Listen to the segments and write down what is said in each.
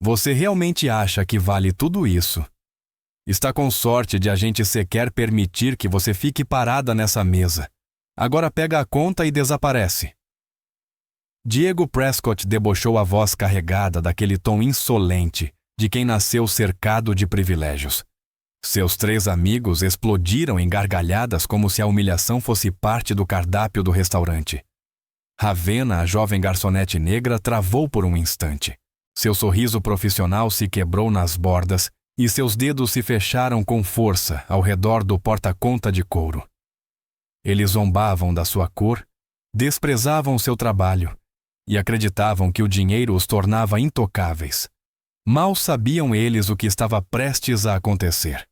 Você realmente acha que vale tudo isso? Está com sorte de a gente sequer permitir que você fique parada nessa mesa. Agora pega a conta e desaparece. Diego Prescott debochou a voz carregada daquele tom insolente de quem nasceu cercado de privilégios. Seus 3 amigos explodiram em gargalhadas como se a humilhação fosse parte do cardápio do restaurante. Ravenna, a jovem garçonete negra, travou por um instante. Seu sorriso profissional se quebrou nas bordas e seus dedos se fecharam com força ao redor do porta-conta de couro. Eles zombavam da sua cor, desprezavam seu trabalho e acreditavam que o dinheiro os tornava intocáveis. Mal sabiam eles o que estava prestes a acontecer.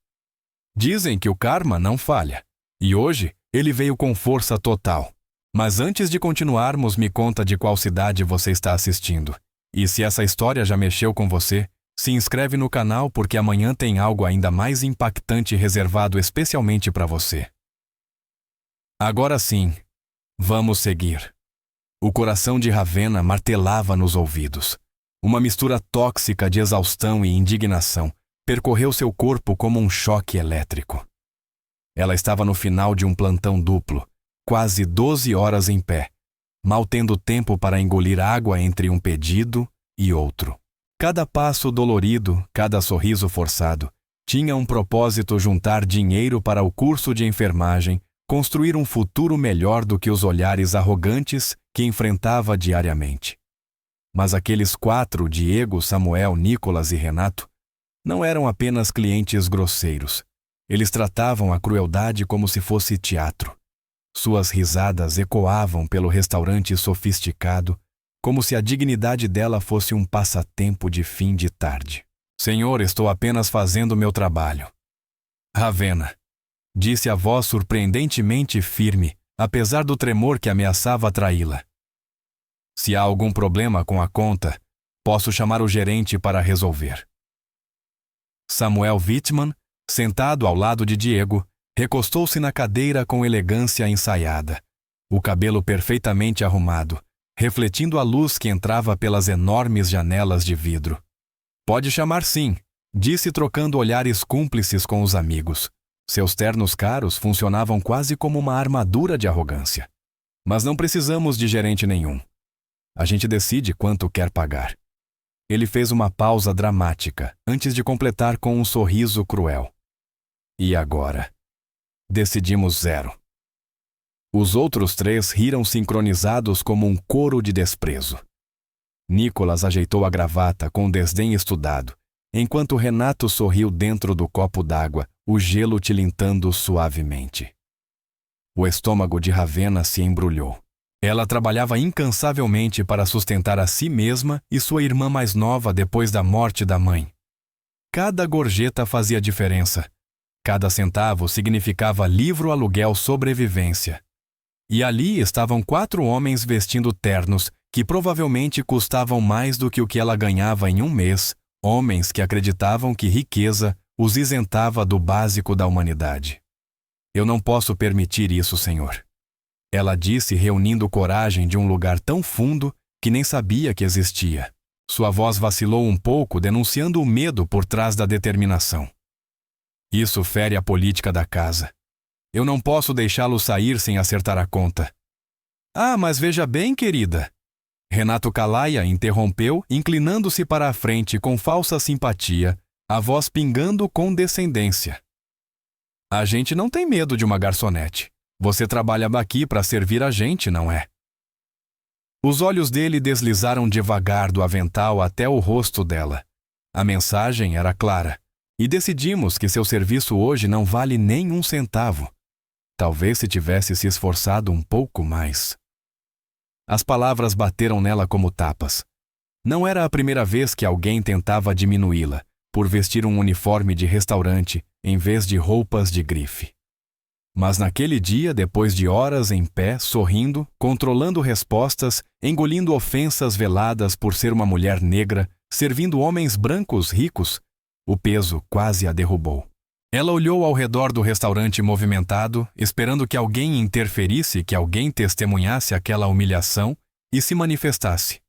Dizem que o karma não falha, e hoje ele veio com força total. Mas antes de continuarmos, me conta de qual cidade você está assistindo. E se essa história já mexeu com você, se inscreve no canal porque amanhã tem algo ainda mais impactante reservado especialmente para você. Agora sim, vamos seguir. O coração de Ravenna martelava nos ouvidos. Uma mistura tóxica de exaustão e indignação percorreu seu corpo como um choque elétrico. Ela estava no final de um plantão duplo, quase 12 horas em pé, mal tendo tempo para engolir água entre um pedido e outro. Cada passo dolorido, cada sorriso forçado, tinha um propósito: juntar dinheiro para o curso de enfermagem, construir um futuro melhor do que os olhares arrogantes que enfrentava diariamente. Mas aqueles 4, Diego, Samuel, Nicolas e Renato, não eram apenas clientes grosseiros. Eles tratavam a crueldade como se fosse teatro. Suas risadas ecoavam pelo restaurante sofisticado, como se a dignidade dela fosse um passatempo de fim de tarde. Senhor, estou apenas fazendo meu trabalho. Ravenna, disse a voz surpreendentemente firme, apesar do tremor que ameaçava traí-la. Se há algum problema com a conta, posso chamar o gerente para resolver. Samuel Wittmann, sentado ao lado de Diego, recostou-se na cadeira com elegância ensaiada, o cabelo perfeitamente arrumado, refletindo a luz que entrava pelas enormes janelas de vidro. Pode chamar sim, disse trocando olhares cúmplices com os amigos. Seus ternos caros funcionavam quase como uma armadura de arrogância. Mas não precisamos de gerente nenhum. A gente decide quanto quer pagar. Ele fez uma pausa dramática, antes de completar com um sorriso cruel. E agora? Decidimos 0. Os outros 3 riram sincronizados como um coro de desprezo. Nicolas ajeitou a gravata com desdém estudado, enquanto Renato sorriu dentro do copo d'água, o gelo tilintando suavemente. O estômago de Ravenna se embrulhou. Ela trabalhava incansavelmente para sustentar a si mesma e sua irmã mais nova depois da morte da mãe. Cada gorjeta fazia diferença. Cada centavo significava livro-aluguel sobrevivência. E ali estavam 4 homens vestindo ternos que provavelmente custavam mais do que o que ela ganhava em um mês, homens que acreditavam que riqueza os isentava do básico da humanidade. Eu não posso permitir isso, Senhor. Ela disse, reunindo coragem de um lugar tão fundo que nem sabia que existia. Sua voz vacilou um pouco, denunciando o medo por trás da determinação. Isso fere a política da casa. Eu não posso deixá-lo sair sem acertar a conta. Ah, mas veja bem, querida. Renato Calaia interrompeu, inclinando-se para a frente com falsa simpatia, a voz pingando com descendência. A gente não tem medo de uma garçonete. Você trabalha aqui para servir a gente, não é? Os olhos dele deslizaram devagar do avental até o rosto dela. A mensagem era clara. E decidimos que seu serviço hoje não vale nem um centavo. Talvez se tivesse se esforçado um pouco mais. As palavras bateram nela como tapas. Não era a primeira vez que alguém tentava diminuí-la, por vestir um uniforme de restaurante em vez de roupas de grife. Mas naquele dia, depois de horas em pé, sorrindo, controlando respostas, engolindo ofensas veladas por ser uma mulher negra, servindo homens brancos ricos, o peso quase a derrubou. Ela olhou ao redor do restaurante movimentado, esperando que alguém interferisse, que alguém testemunhasse aquela humilhação e se manifestasse.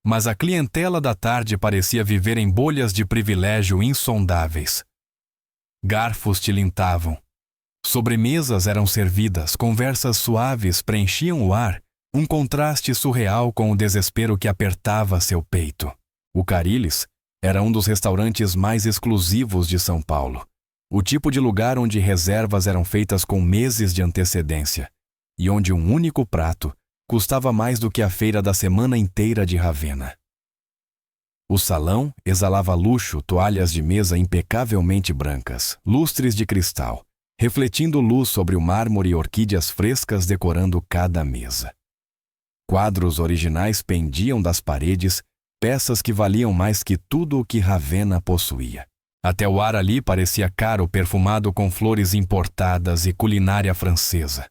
Mas a clientela da tarde parecia viver em bolhas de privilégio insondáveis. Garfos tilintavam. Sobremesas eram servidas, conversas suaves preenchiam o ar, um contraste surreal com o desespero que apertava seu peito. O Carilli's era um dos restaurantes mais exclusivos de São Paulo. O tipo de lugar onde reservas eram feitas com meses de antecedência e onde um único prato custava mais do que a feira da semana inteira de Ravenna. O salão exalava luxo, toalhas de mesa impecavelmente brancas, lustres de cristal, refletindo luz sobre o mármore e orquídeas frescas decorando cada mesa. Quadros originais pendiam das paredes, peças que valiam mais que tudo o que Ravenna possuía. Até o ar ali parecia caro, perfumado com flores importadas e culinária francesa.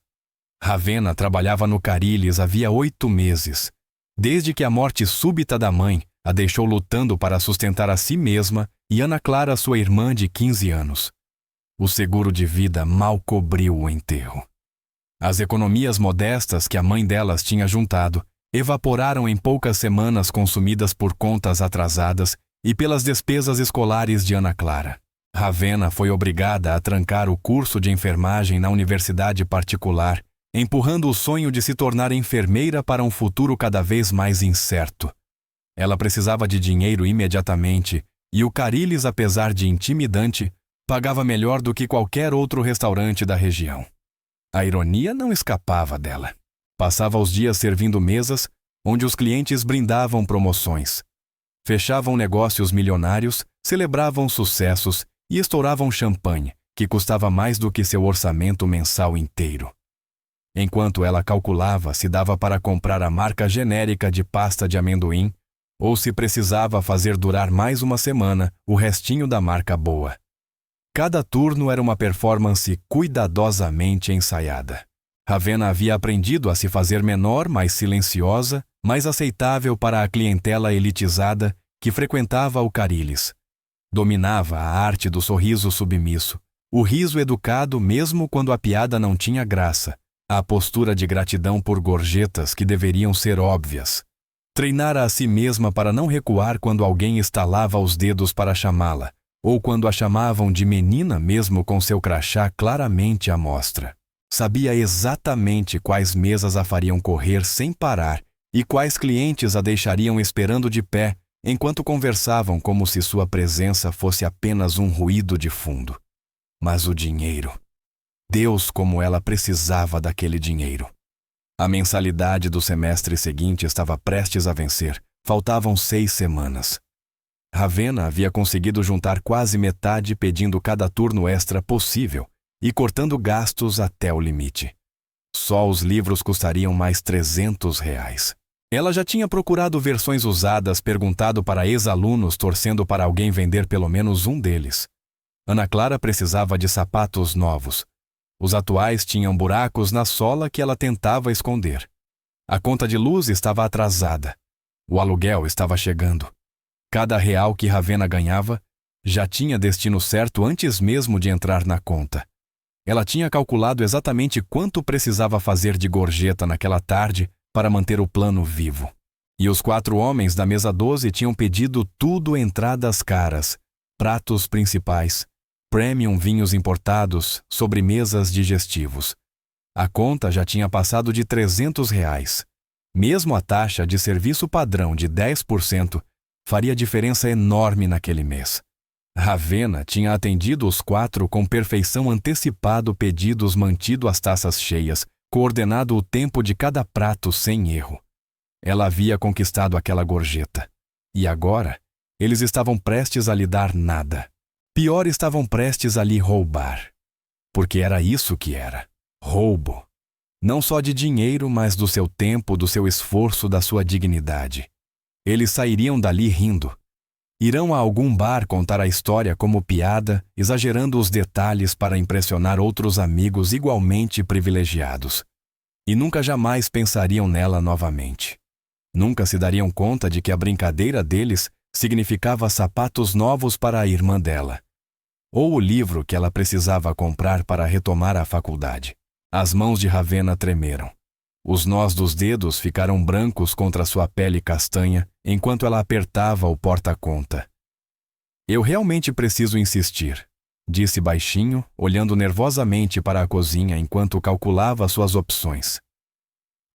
Ravenna trabalhava no Carilli's havia 8 meses, desde que a morte súbita da mãe a deixou lutando para sustentar a si mesma e Ana Clara, sua irmã de 15 anos. O seguro de vida mal cobriu o enterro. As economias modestas que a mãe delas tinha juntado evaporaram em poucas semanas, consumidas por contas atrasadas e pelas despesas escolares de Ana Clara. Ravenna foi obrigada a trancar o curso de enfermagem na universidade particular, empurrando o sonho de se tornar enfermeira para um futuro cada vez mais incerto. Ela precisava de dinheiro imediatamente e o Carilli's, apesar de intimidante, pagava melhor do que qualquer outro restaurante da região. A ironia não escapava dela. Passava os dias servindo mesas onde os clientes brindavam promoções, fechavam negócios milionários, celebravam sucessos e estouravam champanhe, que custava mais do que seu orçamento mensal inteiro. Enquanto ela calculava se dava para comprar a marca genérica de pasta de amendoim ou se precisava fazer durar mais uma semana o restinho da marca boa. Cada turno era uma performance cuidadosamente ensaiada. Ravenna havia aprendido a se fazer menor, mais silenciosa, mais aceitável para a clientela elitizada que frequentava o Carilli's. Dominava a arte do sorriso submisso, o riso educado mesmo quando a piada não tinha graça, a postura de gratidão por gorjetas que deveriam ser óbvias. Treinara a si mesma para não recuar quando alguém estalava os dedos para chamá-la, ou quando a chamavam de menina mesmo com seu crachá claramente à mostra. Sabia exatamente quais mesas a fariam correr sem parar e quais clientes a deixariam esperando de pé enquanto conversavam como se sua presença fosse apenas um ruído de fundo. Mas o dinheiro. Deus, como ela precisava daquele dinheiro. A mensalidade do semestre seguinte estava prestes a vencer. Faltavam 6 semanas. Ravenna havia conseguido juntar quase metade pedindo cada turno extra possível e cortando gastos até o limite. Só os livros custariam mais R$300. Ela já tinha procurado versões usadas, perguntado para ex-alunos, torcendo para alguém vender pelo menos um deles. Ana Clara precisava de sapatos novos. Os atuais tinham buracos na sola que ela tentava esconder. A conta de luz estava atrasada. O aluguel estava chegando. Cada real que Ravenna ganhava já tinha destino certo antes mesmo de entrar na conta. Ela tinha calculado exatamente quanto precisava fazer de gorjeta naquela tarde para manter o plano vivo. E os 4 homens da mesa 12 tinham pedido tudo entradas caras, pratos principais, premium vinhos importados, sobremesas digestivos. A conta já tinha passado de R$300. Mesmo a taxa de serviço padrão de 10% faria diferença enorme naquele mês. Ravenna tinha atendido os 4 com perfeição, antecipado pedidos, mantido as taças cheias, coordenado o tempo de cada prato sem erro. Ela havia conquistado aquela gorjeta. E agora, eles estavam prestes a lhe dar nada. Pior, estavam prestes a lhe roubar. Porque era isso que era. Roubo. Não só de dinheiro, mas do seu tempo, do seu esforço, da sua dignidade. Eles sairiam dali rindo. Irão a algum bar contar a história como piada, exagerando os detalhes para impressionar outros amigos igualmente privilegiados. E nunca jamais pensariam nela novamente. Nunca se dariam conta de que a brincadeira deles significava sapatos novos para a irmã dela. Ou o livro que ela precisava comprar para retomar a faculdade. As mãos de Ravenna tremeram. Os nós dos dedos ficaram brancos contra sua pele castanha enquanto ela apertava o porta-conta. Eu realmente preciso insistir, disse baixinho, olhando nervosamente para a cozinha enquanto calculava suas opções.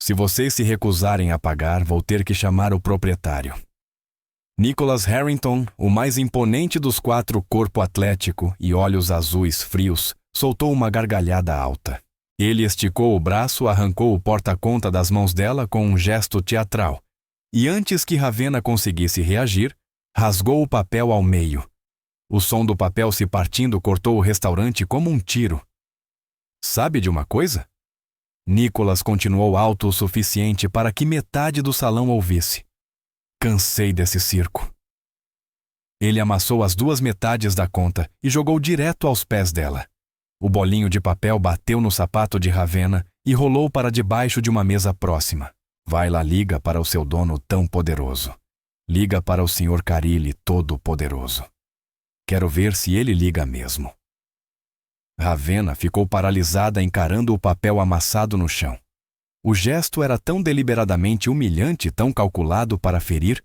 Se vocês se recusarem a pagar, vou ter que chamar o proprietário. Nicholas Harrington, o mais imponente dos 4, corpo atlético e olhos azuis frios, soltou uma gargalhada alta. Ele esticou o braço, arrancou o porta-conta das mãos dela com um gesto teatral, e antes que Ravenna conseguisse reagir, rasgou o papel ao meio. O som do papel se partindo cortou o restaurante como um tiro. Sabe de uma coisa? Nicholas continuou alto o suficiente para que metade do salão ouvisse. Cansei desse circo. Ele amassou as 2 metades da conta e jogou direto aos pés dela. O bolinho de papel bateu no sapato de Ravenna e rolou para debaixo de uma mesa próxima. Vai lá, liga para o seu dono tão poderoso. Liga para o Sr. Carilli todo-poderoso. Quero ver se ele liga mesmo. Ravenna ficou paralisada encarando o papel amassado no chão. O gesto era tão deliberadamente humilhante, tão calculado para ferir,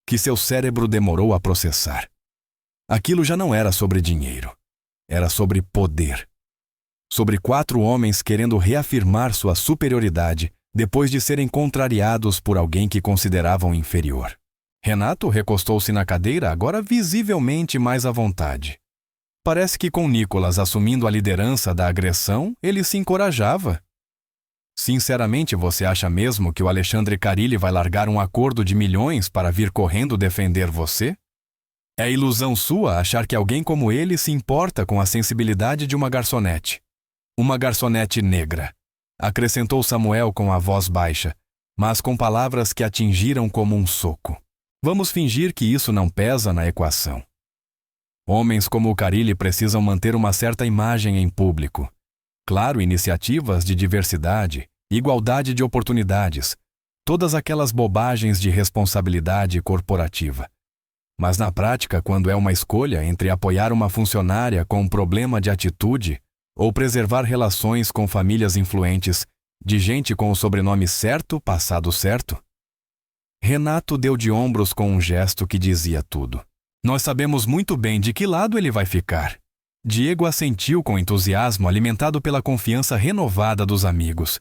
que seu cérebro demorou a processar. Aquilo já não era sobre dinheiro. Era sobre poder. Sobre 4 homens querendo reafirmar sua superioridade depois de serem contrariados por alguém que consideravam inferior. Renato recostou-se na cadeira, agora visivelmente mais à vontade. Parece que com Nicholas assumindo a liderança da agressão, ele se encorajava. Sinceramente, você acha mesmo que o Alexandre Carilli vai largar um acordo de milhões para vir correndo defender você? É ilusão sua achar que alguém como ele se importa com a sensibilidade de uma garçonete. Uma garçonete negra, acrescentou Samuel com a voz baixa, mas com palavras que atingiram como um soco. Vamos fingir que isso não pesa na equação. Homens como o Carilli precisam manter uma certa imagem em público. Claro, iniciativas de diversidade, igualdade de oportunidades, todas aquelas bobagens de responsabilidade corporativa. Mas na prática, quando é uma escolha entre apoiar uma funcionária com um problema de atitude ou preservar relações com famílias influentes, de gente com o sobrenome certo, passado certo? Renato deu de ombros com um gesto que dizia tudo. Nós sabemos muito bem de que lado ele vai ficar. Diego assentiu com entusiasmo, alimentado pela confiança renovada dos amigos.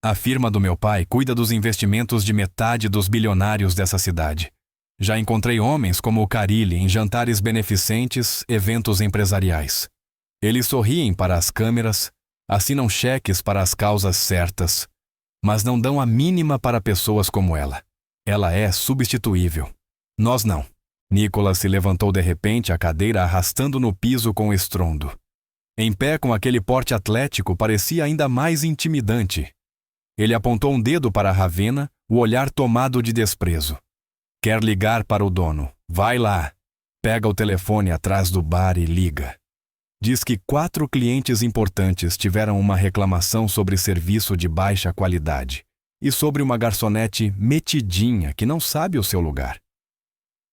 A firma do meu pai cuida dos investimentos de metade dos bilionários dessa cidade. Já encontrei homens como o Carilli em jantares beneficentes, eventos empresariais. Eles sorriem para as câmeras, assinam cheques para as causas certas, mas não dão a mínima para pessoas como ela. Ela é substituível. Nós não. Nicholas se levantou de repente, a cadeira arrastando no piso com estrondo. Em pé com aquele porte atlético, parecia ainda mais intimidante. Ele apontou um dedo para Ravenna, o olhar tomado de desprezo. Quer ligar para o dono? Vai lá. Pega o telefone atrás do bar e liga. Diz que 4 clientes importantes tiveram uma reclamação sobre serviço de baixa qualidade e sobre uma garçonete metidinha que não sabe o seu lugar.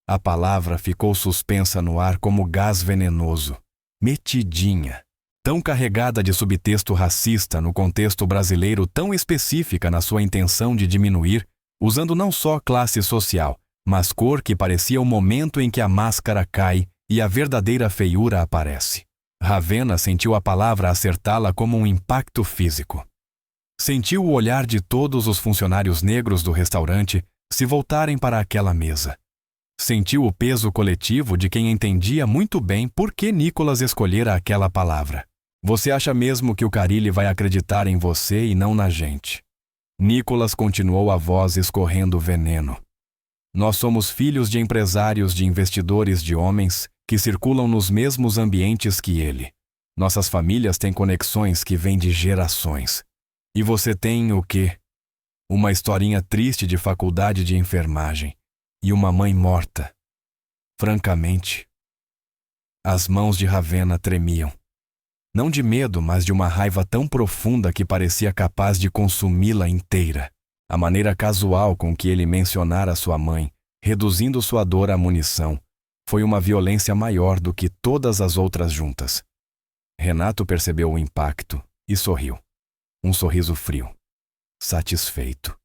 A palavra ficou suspensa no ar como gás venenoso. Metidinha. Tão carregada de subtexto racista no contexto brasileiro, tão específica na sua intenção de diminuir, usando não só classe social, mas cor, que parecia o momento em que a máscara cai e a verdadeira feiura aparece. Ravenna sentiu a palavra acertá-la como um impacto físico. Sentiu o olhar de todos os funcionários negros do restaurante se voltarem para aquela mesa. Sentiu o peso coletivo de quem entendia muito bem por que Nicholas escolhera aquela palavra. Você acha mesmo que o Carilli vai acreditar em você e não na gente? Nicholas continuou, a voz escorrendo veneno. Nós somos filhos de empresários, de investidores, de homens que circulam nos mesmos ambientes que ele. Nossas famílias têm conexões que vêm de gerações. E você tem o quê? Uma historinha triste de faculdade de enfermagem. E uma mãe morta. Francamente, as mãos de Ravenna tremiam. Não de medo, mas de uma raiva tão profunda que parecia capaz de consumi-la inteira. A maneira casual com que ele mencionara sua mãe, reduzindo sua dor à munição, foi uma violência maior do que todas as outras juntas. Renato percebeu o impacto e sorriu. Um sorriso frio. satisfeito.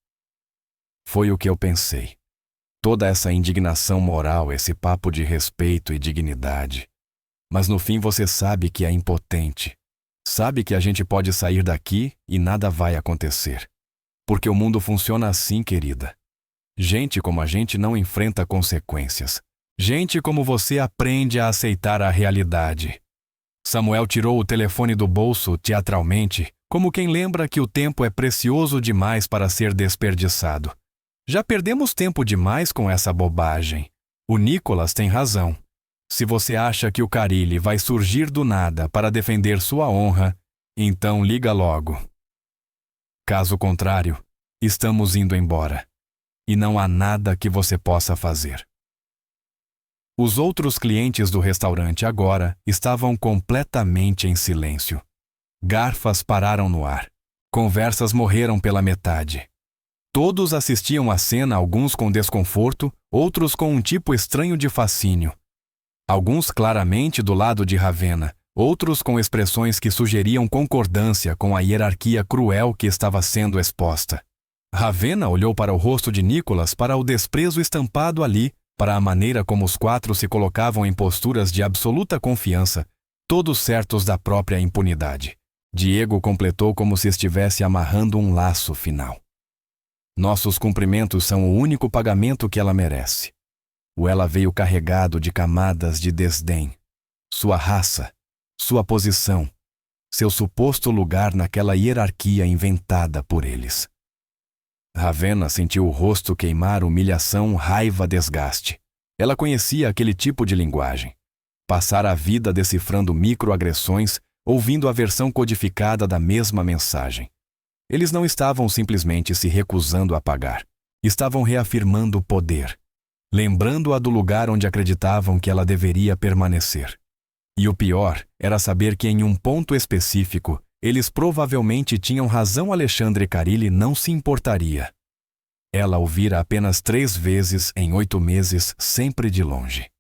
Foi o que eu pensei. Toda essa indignação moral, esse papo de respeito e dignidade. Mas no fim você sabe que é impotente. Sabe que a gente pode sair daqui e nada vai acontecer. Porque o mundo funciona assim, querida. Gente como a gente não enfrenta consequências. Gente como você aprende a aceitar a realidade. Samuel tirou o telefone do bolso teatralmente, como quem lembra que o tempo é precioso demais para ser desperdiçado. Já perdemos tempo demais com essa bobagem. O Nicholas tem razão. Se você acha que o Carilli vai surgir do nada para defender sua honra, então liga logo. Caso contrário, estamos indo embora. E não há nada que você possa fazer. Os outros clientes do restaurante agora estavam completamente em silêncio. Garfas pararam no ar. Conversas morreram pela metade. Todos assistiam à cena, alguns com desconforto, outros com um tipo estranho de fascínio. Alguns claramente do lado de Ravenna, outros com expressões que sugeriam concordância com a hierarquia cruel que estava sendo exposta. Ravenna olhou para o rosto de Nicholas, para o desprezo estampado ali, para a maneira como os quatro se colocavam em posturas de absoluta confiança, todos certos da própria impunidade. Diego completou como se estivesse amarrando um laço final. Nossos cumprimentos são o único pagamento que ela merece. O ela veio carregado de camadas de desdém. Sua raça, sua posição, seu suposto lugar naquela hierarquia inventada por eles. Ravenna sentiu o rosto queimar humilhação, raiva, desgaste. Ela conhecia aquele tipo de linguagem. Passara a vida decifrando microagressões, ouvindo a versão codificada da mesma mensagem. Eles não estavam simplesmente se recusando a pagar. Estavam reafirmando o poder, lembrando-a do lugar onde acreditavam que ela deveria permanecer. E o pior era saber que em um ponto específico, eles provavelmente tinham razão. Alexandre Carilli não se importaria. Ela o vira apenas 3 vezes em 8 meses, sempre de longe.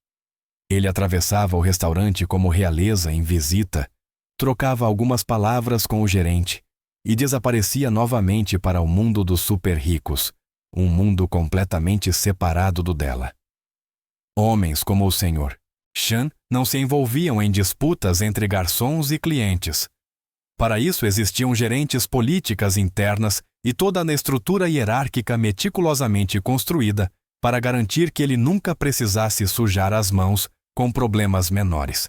Ele atravessava o restaurante como realeza em visita, trocava algumas palavras com o gerente e desaparecia novamente para o mundo dos super-ricos, um mundo completamente separado do dela. Homens como o Sr. Chan não se envolviam em disputas entre garçons e clientes. Para isso existiam gerentes, políticas internas e toda a estrutura hierárquica meticulosamente construída para garantir que ele nunca precisasse sujar as mãos com problemas menores.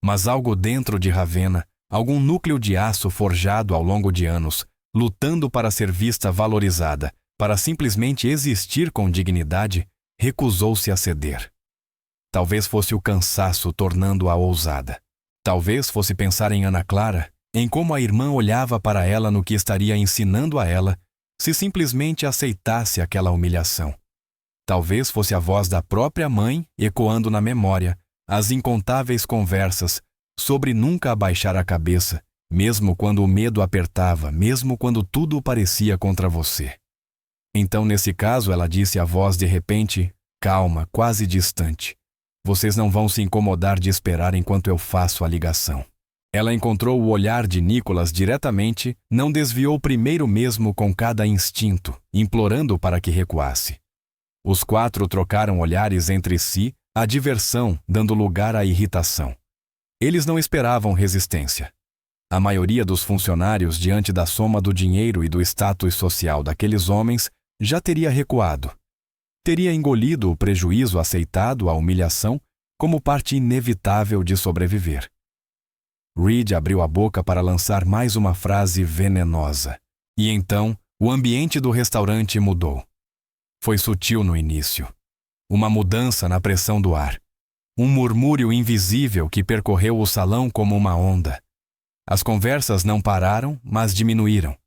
Mas algo dentro de Ravenna, algum núcleo de aço forjado ao longo de anos, lutando para ser vista valorizada, para simplesmente existir com dignidade, recusou-se a ceder. Talvez fosse o cansaço tornando-a ousada. Talvez fosse pensar em Ana Clara, em como a irmã olhava para ela no que estaria ensinando a ela, se simplesmente aceitasse aquela humilhação. Talvez fosse a voz da própria mãe ecoando na memória as incontáveis conversas sobre nunca abaixar a cabeça, mesmo quando o medo apertava, mesmo quando tudo parecia contra você. Então, nesse caso, ela disse à voz de repente, calma, quase distante: vocês não vão se incomodar de esperar enquanto eu faço a ligação. Ela encontrou o olhar de Nicholas diretamente, não desviou primeiro mesmo com cada instinto, implorando para que recuasse. Os 4 trocaram olhares entre si, a diversão dando lugar à irritação. Eles não esperavam resistência. A maioria dos funcionários, diante da soma do dinheiro e do status social daqueles homens, já teria recuado. Teria engolido o prejuízo, aceitado a humilhação como parte inevitável de sobreviver. Reed abriu a boca para lançar mais uma frase venenosa. E então, o ambiente do restaurante mudou. Foi sutil no início. Uma mudança na pressão do ar. Um murmúrio invisível que percorreu o salão como uma onda. As conversas não pararam, mas diminuíram.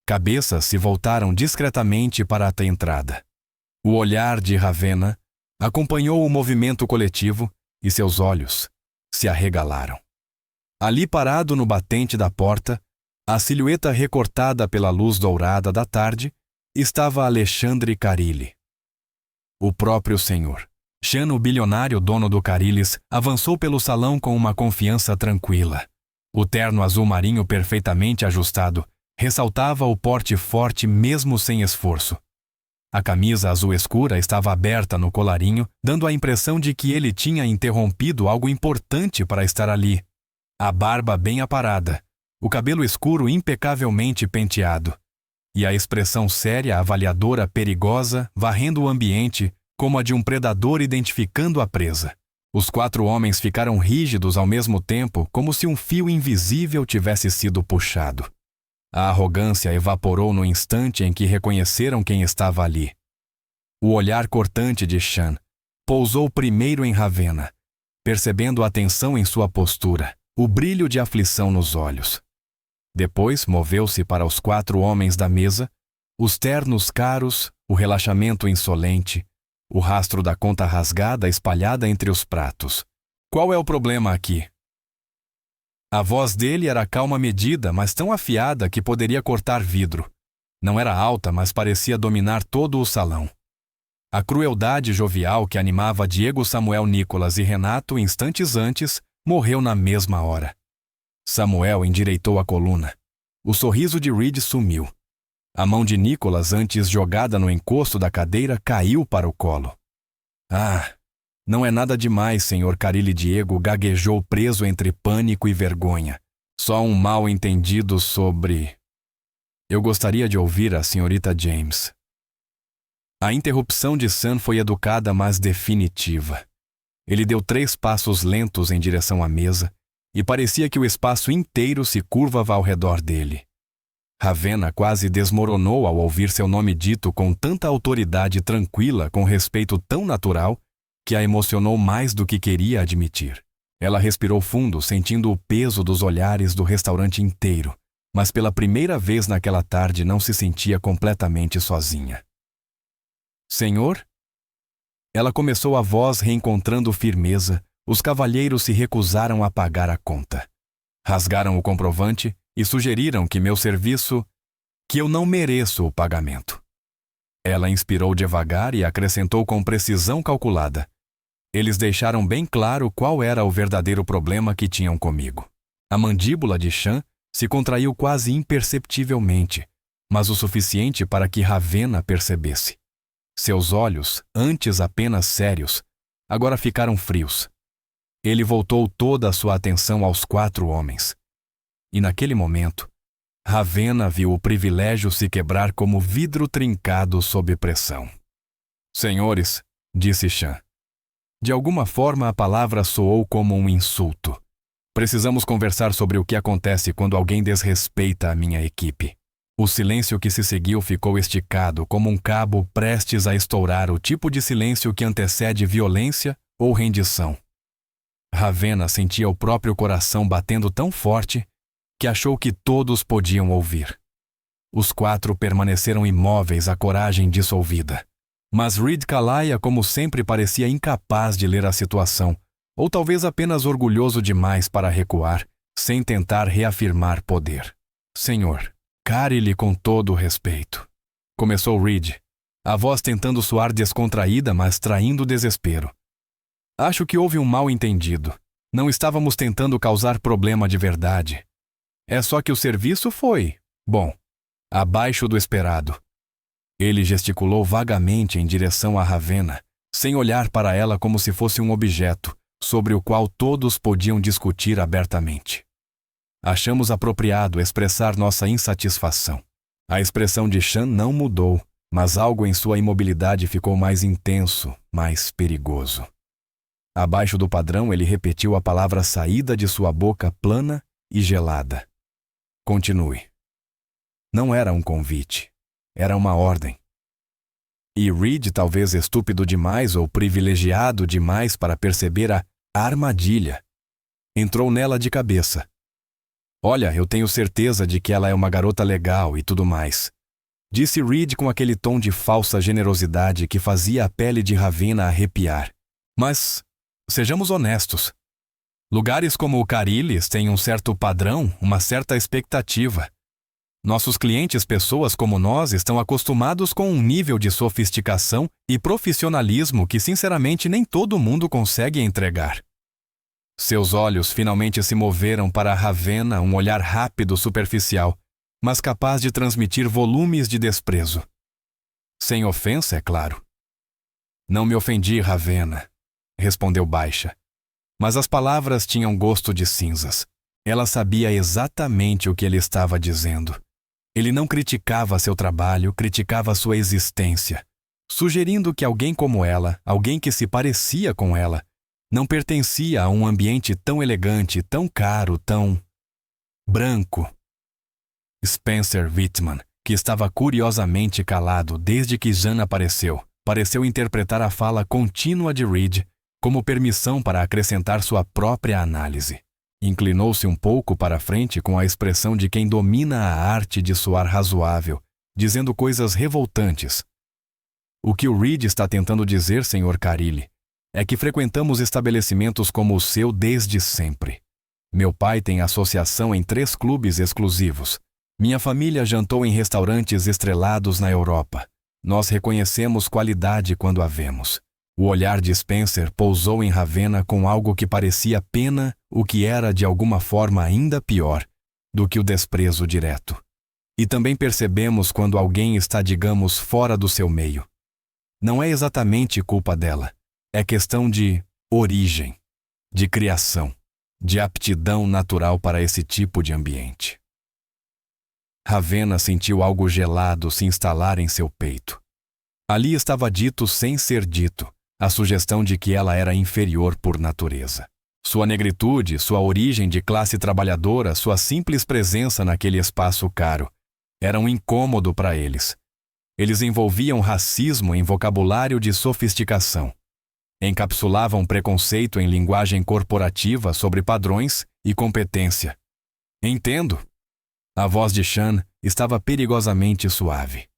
Cabeças se voltaram discretamente para a entrada. O olhar de Ravenna acompanhou o movimento coletivo e seus olhos se arregalaram. Ali parado no batente da porta, a silhueta recortada pela luz dourada da tarde, estava Alexandre Carilli. O próprio senhor. Chan, o bilionário dono do Carillis, avançou pelo salão com uma confiança tranquila. O terno azul marinho perfeitamente ajustado Ressaltava o porte forte mesmo sem esforço. A camisa azul escura estava aberta no colarinho, dando a impressão de que ele tinha interrompido algo importante para estar ali. A barba bem aparada, o cabelo escuro impecavelmente penteado, e a expressão séria, avaliadora, perigosa, varrendo o ambiente como a de um predador identificando a presa. Os 4 homens ficaram rígidos ao mesmo tempo, como se um fio invisível tivesse sido puxado. A arrogância evaporou no instante em que reconheceram quem estava ali. O olhar cortante de Sean pousou primeiro em Ravenna, percebendo a tensão em sua postura, o brilho de aflição nos olhos. Depois moveu-se para os 4 homens da mesa, os ternos caros, o relaxamento insolente, o rastro da conta rasgada espalhada entre os pratos. Qual é o problema aqui? A voz dele era calma medida, mas tão afiada que poderia cortar vidro. Não era alta, mas parecia dominar todo o salão. A crueldade jovial que animava Diego Samuel Nicholas e Renato instantes antes morreu na mesma hora. Samuel endireitou a coluna. O sorriso de Reed sumiu. A mão de Nicholas, antes jogada no encosto da cadeira, caiu para o colo. Ah, não é nada demais, Sr. Carilli Diego gaguejou preso entre pânico e vergonha. Só um mal-entendido sobre... Eu gostaria de ouvir a senhorita James. A interrupção de Sam foi educada, mas definitiva. Ele deu 3 passos lentos em direção à mesa, e parecia que o espaço inteiro se curvava ao redor dele. Ravenna quase desmoronou ao ouvir seu nome dito com tanta autoridade tranquila, com respeito tão natural, que a emocionou mais do que queria admitir. Ela respirou fundo, sentindo o peso dos olhares do restaurante inteiro, mas pela primeira vez naquela tarde não se sentia completamente sozinha. Senhor? Ela começou a voz reencontrando firmeza. Os cavalheiros se recusaram a pagar a conta. Rasgaram o comprovante e sugeriram que que eu não mereço o pagamento. Ela inspirou devagar e acrescentou com precisão calculada. Eles deixaram bem claro qual era o verdadeiro problema que tinham comigo. A mandíbula de Sean se contraiu quase imperceptivelmente, mas o suficiente para que Ravenna percebesse. Seus olhos, antes apenas sérios, agora ficaram frios. Ele voltou toda a sua atenção aos 4 homens. E naquele momento, Ravenna viu o privilégio se quebrar como vidro trincado sob pressão. Senhores, disse Sean. De alguma forma a palavra soou como um insulto. Precisamos conversar sobre o que acontece quando alguém desrespeita a minha equipe. O silêncio que se seguiu ficou esticado como um cabo prestes a estourar, o tipo de silêncio que antecede violência ou rendição. Ravenna sentia o próprio coração batendo tão forte que achou que todos podiam ouvir. Os 4 permaneceram imóveis, a coragem dissolvida. Mas Reed Calaia, como sempre, parecia incapaz de ler a situação, ou talvez apenas orgulhoso demais para recuar, sem tentar reafirmar poder. Senhor, care-lhe com todo o respeito. Começou Reed, a voz tentando soar descontraída, mas traindo desespero. Acho que houve um mal-entendido. Não estávamos tentando causar problema de verdade. É só que o serviço foi, bom, abaixo do esperado. Ele gesticulou vagamente em direção a Ravenna, sem olhar para ela como se fosse um objeto, sobre o qual todos podiam discutir abertamente. Achamos apropriado expressar nossa insatisfação. A expressão de Sean não mudou, mas algo em sua imobilidade ficou mais intenso, mais perigoso. Abaixo do padrão, ele repetiu a palavra saída de sua boca plana e gelada. Continue. Não era um convite. Era uma ordem. E Reed, talvez estúpido demais ou privilegiado demais para perceber a armadilha, entrou nela de cabeça. Olha, eu tenho certeza de que ela é uma garota legal e tudo mais, disse Reed com aquele tom de falsa generosidade que fazia a pele de Ravenna arrepiar. Mas sejamos honestos. Lugares como o Carilli's têm um certo padrão, uma certa expectativa. Nossos clientes, pessoas como nós, estão acostumados com um nível de sofisticação e profissionalismo que, sinceramente, nem todo mundo consegue entregar. Seus olhos finalmente se moveram para Ravenna, um olhar rápido, superficial, mas capaz de transmitir volumes de desprezo. Sem ofensa, é claro. Não me ofendi, Ravenna, respondeu baixa. Mas as palavras tinham gosto de cinzas. Ela sabia exatamente o que ele estava dizendo. Ele não criticava seu trabalho, criticava sua existência, sugerindo que alguém como ela, alguém que se parecia com ela, não pertencia a um ambiente tão elegante, tão caro, tão branco. Spencer Whitman, que estava curiosamente calado desde que Jean apareceu, pareceu interpretar a fala contínua de Reed como permissão para acrescentar sua própria análise. Inclinou-se um pouco para frente com a expressão de quem domina a arte de soar razoável, dizendo coisas revoltantes. O que o Reed está tentando dizer, Sr. Carilli, é que frequentamos estabelecimentos como o seu desde sempre. Meu pai tem associação em 3 clubes exclusivos. Minha família jantou em restaurantes estrelados na Europa. Nós reconhecemos qualidade quando a vemos. O olhar de Spencer pousou em Ravenna com algo que parecia pena, o que era de alguma forma ainda pior do que o desprezo direto. E também percebemos quando alguém está, digamos, fora do seu meio. Não é exatamente culpa dela. É questão de origem, de criação, de aptidão natural para esse tipo de ambiente. Ravenna sentiu algo gelado se instalar em seu peito. Ali estava dito sem ser dito, a sugestão de que ela era inferior por natureza. Sua negritude, sua origem de classe trabalhadora, sua simples presença naquele espaço caro, eram um incômodo para eles. Eles envolviam racismo em vocabulário de sofisticação. Encapsulavam preconceito em linguagem corporativa sobre padrões e competência. Entendo. A voz de Sean estava perigosamente suave.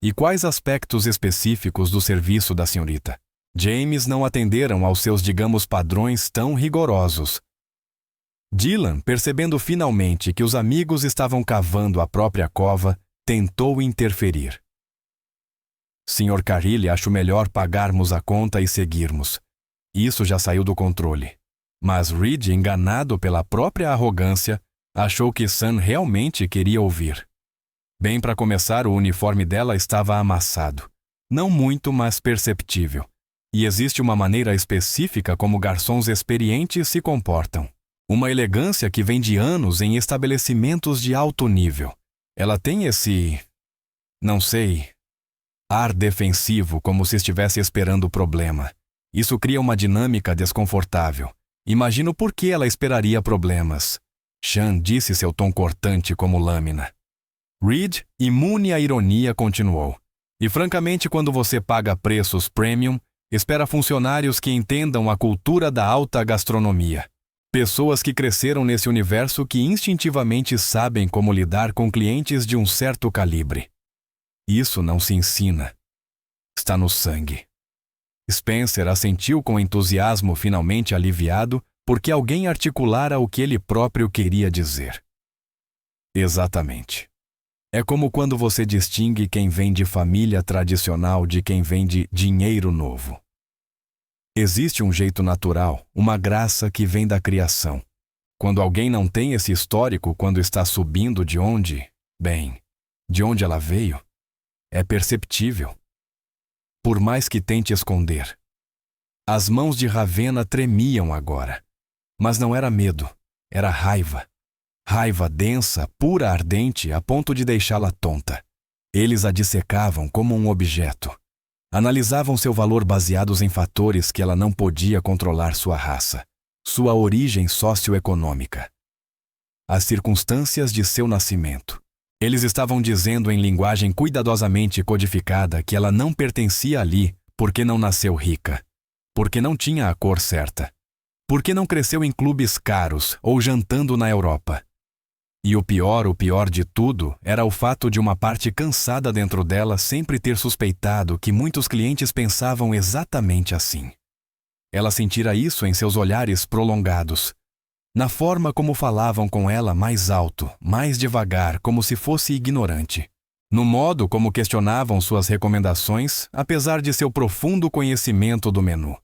E quais aspectos específicos do serviço da senhorita James não atenderam aos seus, digamos, padrões tão rigorosos? Dylan, percebendo finalmente que os amigos estavam cavando a própria cova, tentou interferir. Sr. Carilli, acho melhor pagarmos a conta e seguirmos. Isso já saiu do controle. Mas Reed, enganado pela própria arrogância, achou que Sam realmente queria ouvir. Bem, para começar, o uniforme dela estava amassado. Não muito, mas perceptível. E existe uma maneira específica como garçons experientes se comportam. Uma elegância que vem de anos em estabelecimentos de alto nível. Ela tem esse, não sei, ar defensivo, como se estivesse esperando o problema. Isso cria uma dinâmica desconfortável. Imagino por que ela esperaria problemas. Sean disse seu tom cortante como lâmina. Reed, imune à ironia, continuou. E francamente, quando você paga preços premium, espera funcionários que entendam a cultura da alta gastronomia. Pessoas que cresceram nesse universo que instintivamente sabem como lidar com clientes de um certo calibre. Isso não se ensina. Está no sangue. Spencer assentiu com entusiasmo finalmente aliviado porque alguém articulara o que ele próprio queria dizer. Exatamente. É como quando você distingue quem vem de família tradicional de quem vem de dinheiro novo. Existe um jeito natural, uma graça que vem da criação. Quando alguém não tem esse histórico quando está subindo de onde ela veio, é perceptível. Por mais que tente esconder. As mãos de Ravenna tremiam agora. Mas não era medo, era raiva. Raiva densa, pura, ardente, a ponto de deixá-la tonta. Eles a dissecavam como um objeto. Analisavam seu valor baseados em fatores que ela não podia controlar: sua raça, sua origem socioeconômica, as circunstâncias de seu nascimento. Eles estavam dizendo em linguagem cuidadosamente codificada que ela não pertencia ali porque não nasceu rica, porque não tinha a cor certa, porque não cresceu em clubes caros ou jantando na Europa. E o pior de tudo, era o fato de uma parte cansada dentro dela sempre ter suspeitado que muitos clientes pensavam exatamente assim. Ela sentira isso em seus olhares prolongados, na forma como falavam com ela mais alto, mais devagar, como se fosse ignorante, no modo como questionavam suas recomendações, apesar de seu profundo conhecimento do menu.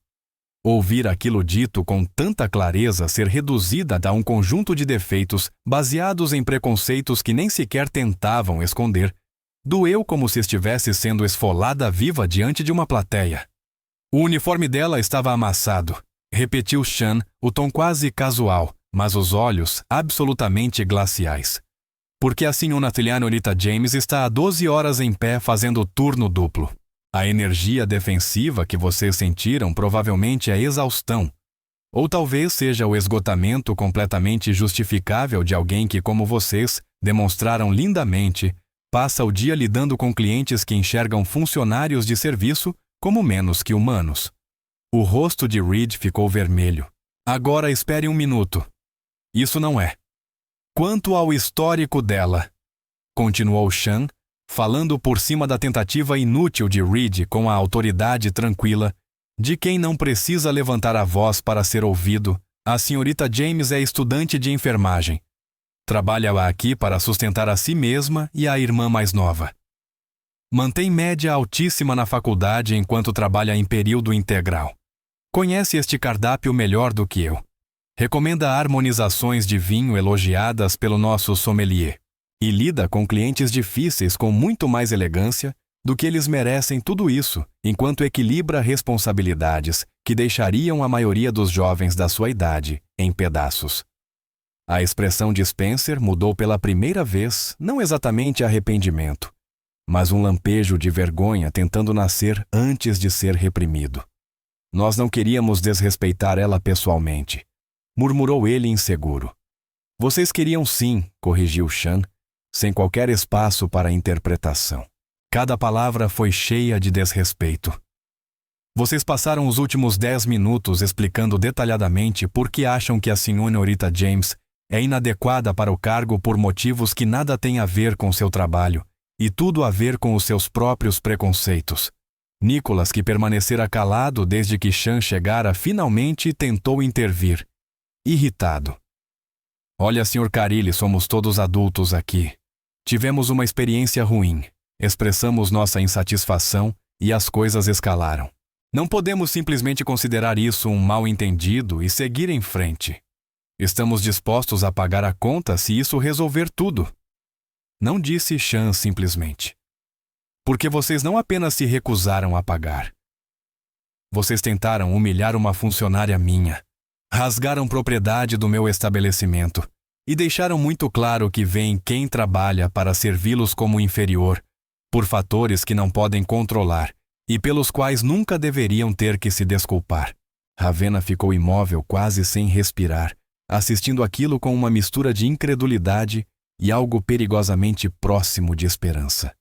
Ouvir aquilo dito com tanta clareza ser reduzida a um conjunto de defeitos baseados em preconceitos que nem sequer tentavam esconder, doeu como se estivesse sendo esfolada viva diante de uma plateia. O uniforme dela estava amassado, repetiu Sean, o tom quase casual, mas os olhos absolutamente glaciais. Porque a senhorita James está há 12 horas em pé fazendo turno duplo. A energia defensiva que vocês sentiram provavelmente é exaustão. Ou talvez seja o esgotamento completamente justificável de alguém que, como vocês, demonstraram lindamente, passa o dia lidando com clientes que enxergam funcionários de serviço como menos que humanos. O rosto de Reed ficou vermelho. Agora espere um minuto. Isso não é. Quanto ao histórico dela, continuou Sean, falando por cima da tentativa inútil de Reed com a autoridade tranquila de quem não precisa levantar a voz para ser ouvido, a senhorita James é estudante de enfermagem. Trabalha aqui para sustentar a si mesma e a irmã mais nova. Mantém média altíssima na faculdade enquanto trabalha em período integral. Conhece este cardápio melhor do que eu. Recomenda harmonizações de vinho elogiadas pelo nosso sommelier. E lida com clientes difíceis com muito mais elegância do que eles merecem tudo isso, enquanto equilibra responsabilidades que deixariam a maioria dos jovens da sua idade em pedaços. A expressão de Spencer mudou pela primeira vez, não exatamente arrependimento, mas um lampejo de vergonha tentando nascer antes de ser reprimido. Nós não queríamos desrespeitar ela pessoalmente, murmurou ele inseguro. Vocês queriam sim, corrigiu Sean, sem qualquer espaço para interpretação. Cada palavra foi cheia de desrespeito. Vocês passaram os últimos 10 minutos explicando detalhadamente por que acham que a senhorita James é inadequada para o cargo por motivos que nada têm a ver com seu trabalho e tudo a ver com os seus próprios preconceitos. Nicholas, que permanecera calado desde que Sean chegara, finalmente tentou intervir, irritado. Olha, Sr. Carilli, somos todos adultos aqui. Tivemos uma experiência ruim, expressamos nossa insatisfação e as coisas escalaram. Não podemos simplesmente considerar isso um mal-entendido e seguir em frente. Estamos dispostos a pagar a conta se isso resolver tudo. Não disse Sean simplesmente. Porque vocês não apenas se recusaram a pagar. Vocês tentaram humilhar uma funcionária minha, rasgaram propriedade do meu estabelecimento e deixaram muito claro que veem quem trabalha para servi-los como inferior, por fatores que não podem controlar e pelos quais nunca deveriam ter que se desculpar. Ravenna ficou imóvel, quase sem respirar, assistindo aquilo com uma mistura de incredulidade e algo perigosamente próximo de esperança.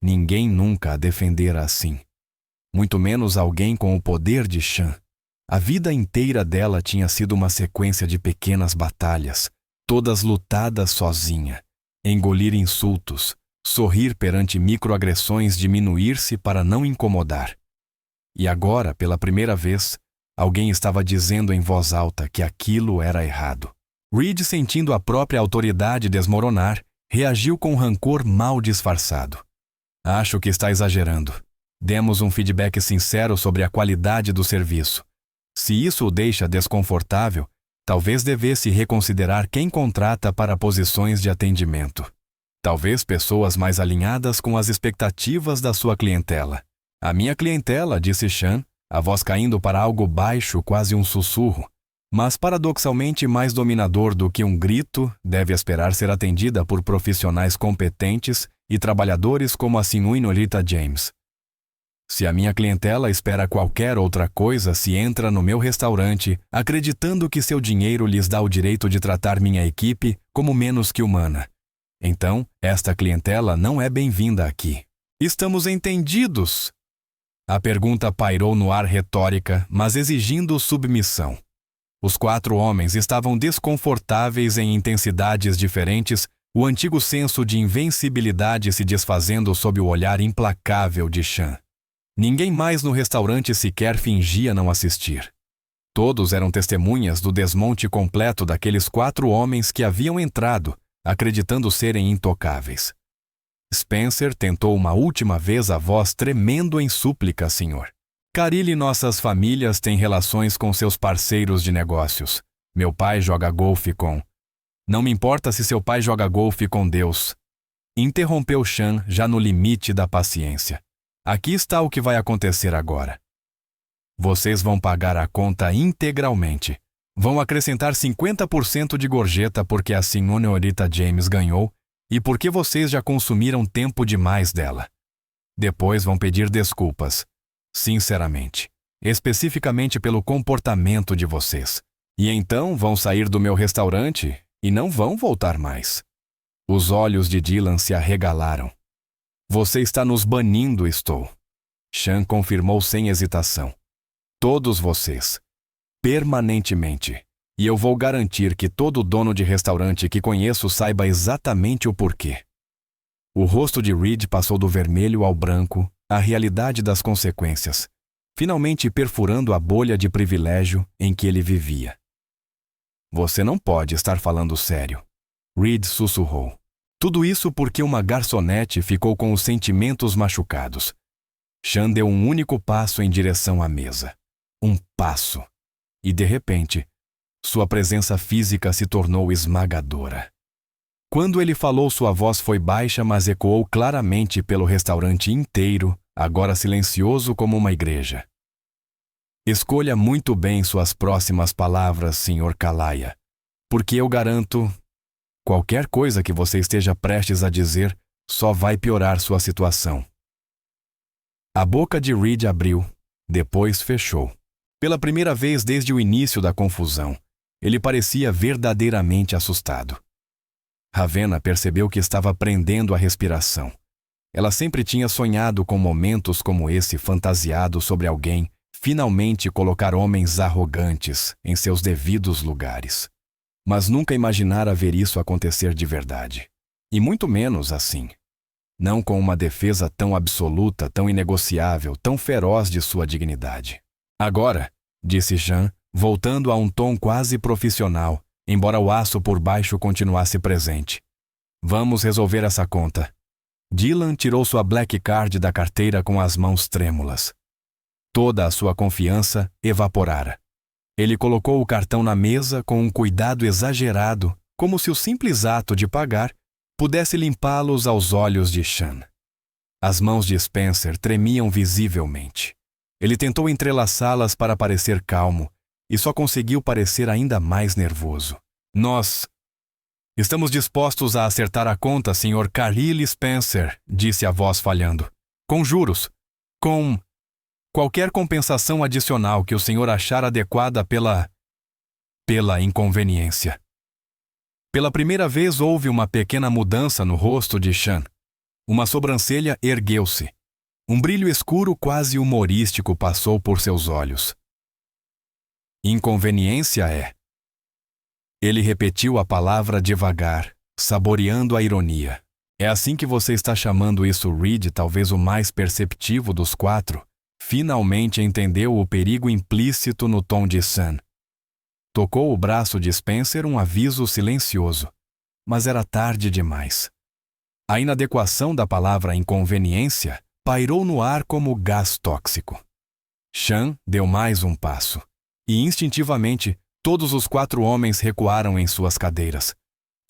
Ninguém nunca a defendera assim. Muito menos alguém com o poder de Sean. A vida inteira dela tinha sido uma sequência de pequenas batalhas, todas lutadas sozinha. Engolir insultos, sorrir perante microagressões, diminuir-se para não incomodar. E agora, pela primeira vez, alguém estava dizendo em voz alta que aquilo era errado. Reed, sentindo a própria autoridade desmoronar, reagiu com rancor mal disfarçado. Acho que está exagerando. Demos um feedback sincero sobre a qualidade do serviço. Se isso o deixa desconfortável, talvez devesse reconsiderar quem contrata para posições de atendimento. Talvez pessoas mais alinhadas com as expectativas da sua clientela. A minha clientela, disse Sean, a voz caindo para algo baixo, quase um sussurro, mas paradoxalmente mais dominador do que um grito, deve esperar ser atendida por profissionais competentes e trabalhadores como a senhorita James. Se a minha clientela espera qualquer outra coisa se entra no meu restaurante acreditando que seu dinheiro lhes dá o direito de tratar minha equipe como menos que humana, então esta clientela não é bem-vinda aqui. Estamos entendidos? A pergunta pairou no ar retórica, mas exigindo submissão. Os 4 homens estavam desconfortáveis em intensidades diferentes, o antigo senso de invencibilidade se desfazendo sob o olhar implacável de Sean. Ninguém mais no restaurante sequer fingia não assistir. Todos eram testemunhas do desmonte completo daqueles 4 homens que haviam entrado, acreditando serem intocáveis. Spencer tentou uma última vez, a voz tremendo em súplica, senhor. Caril e nossas famílias têm relações com seus parceiros de negócios. Meu pai joga golfe com... Não me importa se seu pai joga golfe com Deus. Interrompeu Sean já no limite da paciência. Aqui está o que vai acontecer agora. Vocês vão pagar a conta integralmente. Vão acrescentar 50% de gorjeta porque a senhorita James ganhou e porque vocês já consumiram tempo demais dela. Depois vão pedir desculpas. Sinceramente. Especificamente pelo comportamento de vocês. E então vão sair do meu restaurante e não vão voltar mais. Os olhos de Dylan se arregalaram. Você está nos banindo, estou. Sean confirmou sem hesitação. Todos vocês. Permanentemente. E eu vou garantir que todo dono de restaurante que conheço saiba exatamente o porquê. O rosto de Reed passou do vermelho ao branco, a realidade das consequências, finalmente perfurando a bolha de privilégio em que ele vivia. Você não pode estar falando sério. Reed sussurrou. Tudo isso porque uma garçonete ficou com os sentimentos machucados. Sean deu um único passo em direção à mesa. Um passo. E, de repente, sua presença física se tornou esmagadora. Quando ele falou, sua voz foi baixa, mas ecoou claramente pelo restaurante inteiro, agora silencioso como uma igreja. Escolha muito bem suas próximas palavras, Sr. Kalaya, porque eu garanto, qualquer coisa que você esteja prestes a dizer só vai piorar sua situação. A boca de Reed abriu, depois fechou. Pela primeira vez desde o início da confusão, ele parecia verdadeiramente assustado. Ravenna percebeu que estava prendendo a respiração. Ela sempre tinha sonhado com momentos como esse, fantasiado sobre alguém finalmente colocar homens arrogantes em seus devidos lugares. Mas nunca imaginara ver isso acontecer de verdade. E muito menos assim. Não com uma defesa tão absoluta, tão inegociável, tão feroz de sua dignidade. Agora, disse Sean, voltando a um tom quase profissional, embora o aço por baixo continuasse presente. Vamos resolver essa conta. Dylan tirou sua black card da carteira com as mãos trêmulas. Toda a sua confiança evaporara. Ele colocou o cartão na mesa com um cuidado exagerado, como se o simples ato de pagar pudesse limpá-los aos olhos de Sean. As mãos de Spencer tremiam visivelmente. Ele tentou entrelaçá-las para parecer calmo, e só conseguiu parecer ainda mais nervoso. Nós estamos dispostos a acertar a conta, Sr. Caril Spencer, disse a voz falhando. Com juros. Com qualquer compensação adicional que o senhor achar adequada pela inconveniência. Pela primeira vez houve uma pequena mudança no rosto de Sean. Uma sobrancelha ergueu-se. Um brilho escuro quase humorístico passou por seus olhos. Inconveniência é. Ele repetiu a palavra devagar, saboreando a ironia. É assim que você está chamando isso? Reed, talvez o mais perceptivo dos quatro, finalmente entendeu o perigo implícito no tom de Sean. Tocou o braço de Spencer um aviso silencioso, mas era tarde demais. A inadequação da palavra inconveniência pairou no ar como gás tóxico. Sean deu mais um passo. E instintivamente, todos os quatro homens recuaram em suas cadeiras.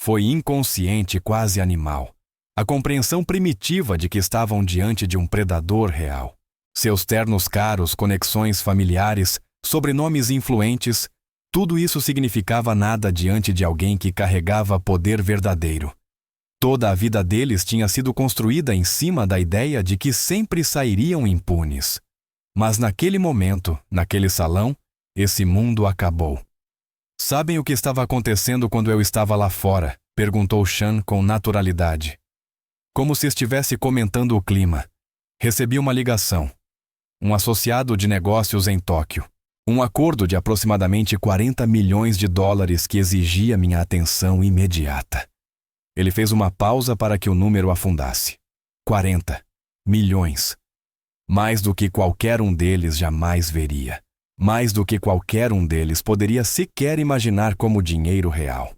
Foi inconsciente, quase animal. A compreensão primitiva de que estavam diante de um predador real. Seus ternos caros, conexões familiares, sobrenomes influentes, tudo isso significava nada diante de alguém que carregava poder verdadeiro. Toda a vida deles tinha sido construída em cima da ideia de que sempre sairiam impunes. Mas naquele momento, naquele salão, esse mundo acabou. Sabem o que estava acontecendo quando eu estava lá fora? Perguntou Sean com naturalidade. Como se estivesse comentando o clima. Recebi uma ligação. Um associado de negócios em Tóquio. Um acordo de aproximadamente $40 milhões que exigia minha atenção imediata. Ele fez uma pausa para que o número afundasse. 40 milhões. Mais do que qualquer um deles jamais veria. Mais do que qualquer um deles poderia sequer imaginar como dinheiro real.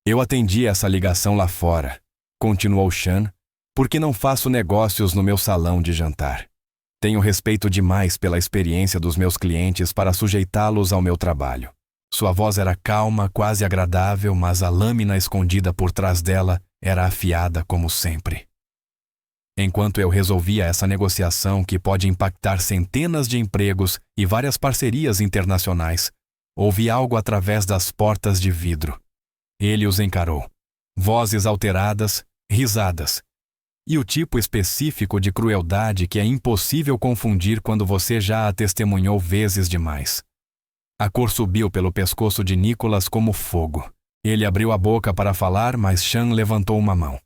Eu atendi essa ligação lá fora, continuou Sean, porque não faço negócios no meu salão de jantar. Tenho respeito demais pela experiência dos meus clientes para sujeitá-los ao meu trabalho. Sua voz era calma, quase agradável, mas a lâmina escondida por trás dela era afiada como sempre. Enquanto eu resolvia essa negociação que pode impactar centenas de empregos e várias parcerias internacionais, ouvi algo através das portas de vidro. Ele os encarou. Vozes alteradas, risadas. E o tipo específico de crueldade que é impossível confundir quando você já a testemunhou vezes demais. A cor subiu pelo pescoço de Nicholas como fogo. Ele abriu a boca para falar, mas Sean levantou uma mão.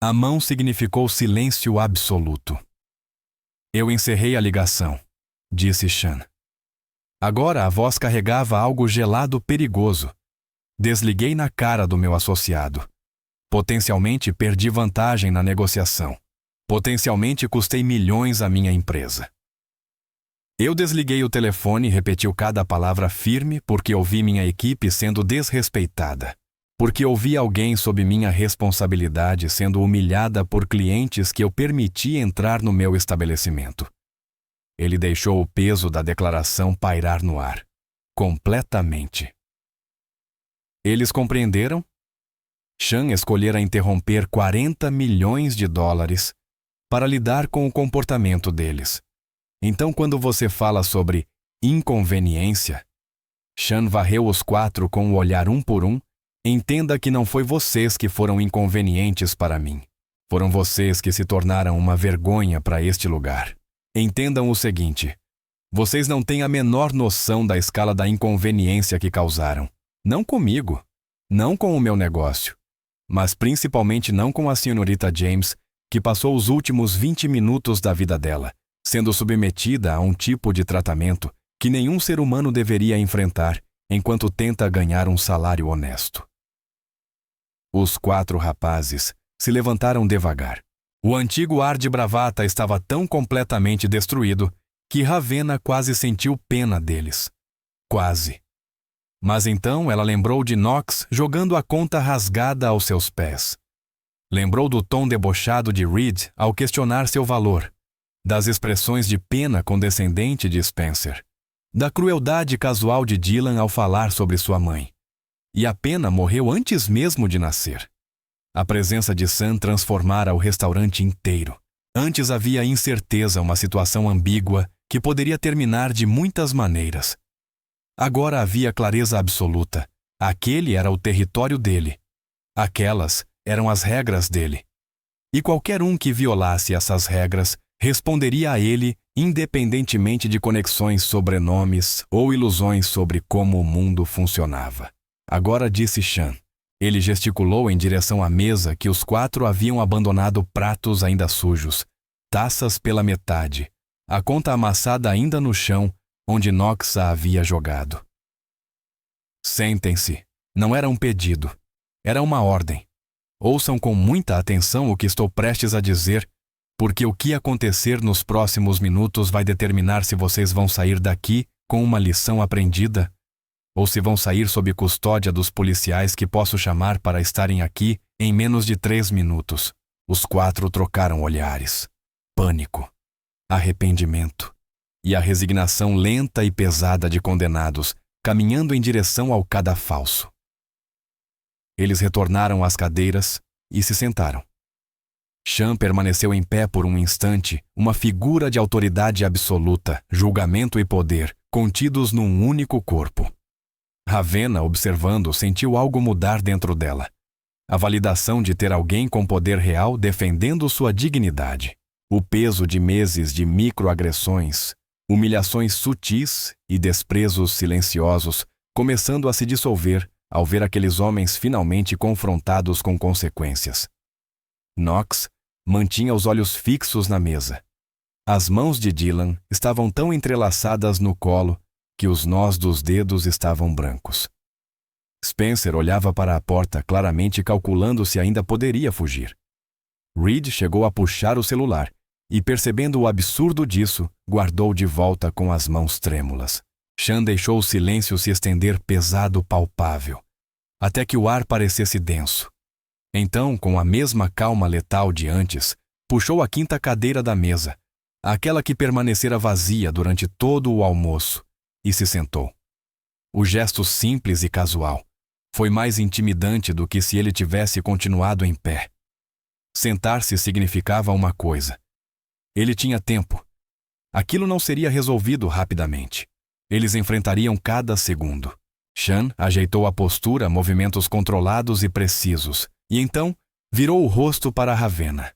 A mão significou silêncio absoluto. Eu encerrei a ligação, disse Sean. Agora a voz carregava algo gelado perigoso. Desliguei na cara do meu associado. Potencialmente perdi vantagem na negociação. Potencialmente custei milhões à minha empresa. Eu desliguei o telefone e repetiu cada palavra firme porque ouvi minha equipe sendo desrespeitada. Porque ouvi alguém sob minha responsabilidade sendo humilhada por clientes que eu permiti entrar no meu estabelecimento. Ele deixou o peso da declaração pairar no ar. Completamente. Eles compreenderam? Sean escolhera interromper $40 milhões para lidar com o comportamento deles. Então, quando você fala sobre inconveniência, Sean varreu os 4 com o olhar um por um. Entenda que não foi vocês que foram inconvenientes para mim. Foram vocês que se tornaram uma vergonha para este lugar. Entendam o seguinte: vocês não têm a menor noção da escala da inconveniência que causaram. Não comigo, não com o meu negócio, mas principalmente não com a senhorita James, que passou os últimos 20 minutos da vida dela, sendo submetida a um tipo de tratamento que nenhum ser humano deveria enfrentar enquanto tenta ganhar um salário honesto. Os 4 rapazes se levantaram devagar. O antigo ar de bravata estava tão completamente destruído que Ravenna quase sentiu pena deles. Quase. Mas então ela lembrou de Knox jogando a conta rasgada aos seus pés. Lembrou do tom debochado de Reed ao questionar seu valor, das expressões de pena condescendente de Spencer, da crueldade casual de Dylan ao falar sobre sua mãe. E a pena morreu antes mesmo de nascer. A presença de Sam transformara o restaurante inteiro. Antes havia incerteza, uma situação ambígua que poderia terminar de muitas maneiras. Agora havia clareza absoluta. Aquele era o território dele. Aquelas eram as regras dele. E qualquer um que violasse essas regras responderia a ele, independentemente de conexões, sobrenomes ou ilusões sobre como o mundo funcionava. Agora disse Sean. Ele gesticulou em direção à mesa que os 4 haviam abandonado, pratos ainda sujos, taças pela metade, a conta amassada ainda no chão, onde Knox a havia jogado. Sentem-se. Não era um pedido. Era uma ordem. Ouçam com muita atenção o que estou prestes a dizer, porque o que acontecer nos próximos minutos vai determinar se vocês vão sair daqui com uma lição aprendida ou se vão sair sob custódia dos policiais que posso chamar para estarem aqui em menos de 3 minutos. Os 4 trocaram olhares. Pânico, arrependimento e a resignação lenta e pesada de condenados, caminhando em direção ao cadafalso. Eles retornaram às cadeiras e se sentaram. Sean permaneceu em pé por um instante, uma figura de autoridade absoluta, julgamento e poder, contidos num único corpo. Ravenna, observando, sentiu algo mudar dentro dela. A validação de ter alguém com poder real defendendo sua dignidade. O peso de meses de microagressões, humilhações sutis e desprezos silenciosos começando a se dissolver ao ver aqueles homens finalmente confrontados com consequências. Knox mantinha os olhos fixos na mesa. As mãos de Dylan estavam tão entrelaçadas no colo que os nós dos dedos estavam brancos. Spencer olhava para a porta, claramente calculando se ainda poderia fugir. Reed chegou a puxar o celular e, percebendo o absurdo disso, guardou de volta com as mãos trêmulas. Sean deixou o silêncio se estender pesado, palpável, até que o ar parecesse denso. Então, com a mesma calma letal de antes, puxou a 5ª cadeira da mesa, Aquela que permanecera vazia durante todo o almoço, e se sentou. O gesto simples e casual foi mais intimidante do que se ele tivesse continuado em pé. Sentar-se significava uma coisa. Ele tinha tempo. Aquilo não seria resolvido rapidamente. Eles enfrentariam cada segundo. Sean ajeitou a postura, movimentos controlados e precisos, e então virou o rosto para Ravenna.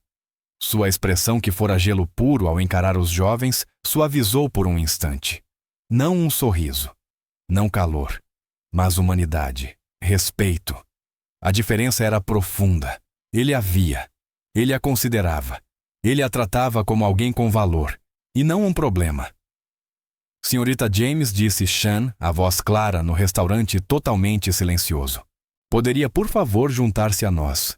Sua expressão, que fora gelo puro ao encarar os jovens, suavizou por um instante. Não um sorriso, não calor, mas humanidade, respeito. A diferença era profunda. Ele a via, ele a considerava, ele a tratava como alguém com valor, e não um problema. Senhorita James, disse Sean, a voz clara no restaurante totalmente silencioso. Poderia, por favor, juntar-se a nós?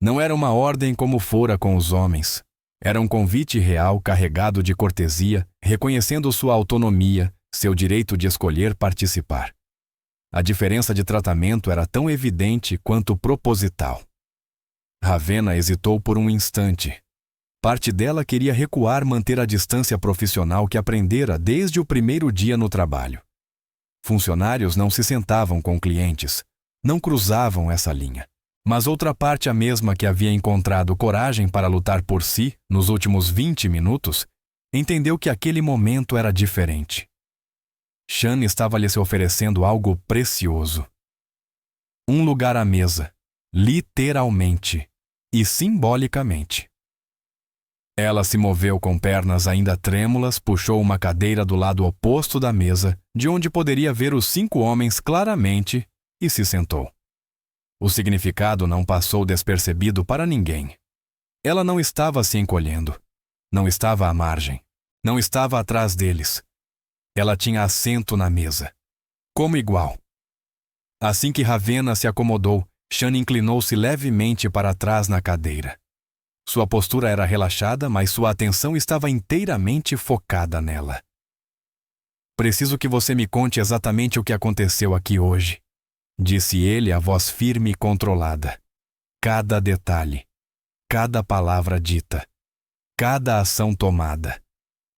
Não era uma ordem como fora com os homens. Era um convite real carregado de cortesia, reconhecendo sua autonomia, seu direito de escolher participar. A diferença de tratamento era tão evidente quanto proposital. Ravenna hesitou por um instante. Parte dela queria recuar, manter a distância profissional que aprendera desde o primeiro dia no trabalho. Funcionários não se sentavam com clientes, não cruzavam essa linha. Mas outra parte, a mesma que havia encontrado coragem para lutar por si nos últimos 20 minutos, entendeu que aquele momento era diferente. Sean estava lhe se oferecendo algo precioso. Um lugar à mesa, literalmente e simbolicamente. Ela se moveu com pernas ainda trêmulas, puxou uma cadeira do lado oposto da mesa, de onde poderia ver os 5 homens claramente, e se sentou. O significado não passou despercebido para ninguém. Ela não estava se encolhendo, não estava à margem, não estava atrás deles. Ela tinha assento na mesa, como igual. Assim que Ravenna se acomodou, Sean inclinou-se levemente para trás na cadeira. Sua postura era relaxada, mas sua atenção estava inteiramente focada nela. Preciso que você me conte exatamente o que aconteceu aqui hoje, disse ele, a voz firme e controlada. Cada detalhe, cada palavra dita, cada ação tomada.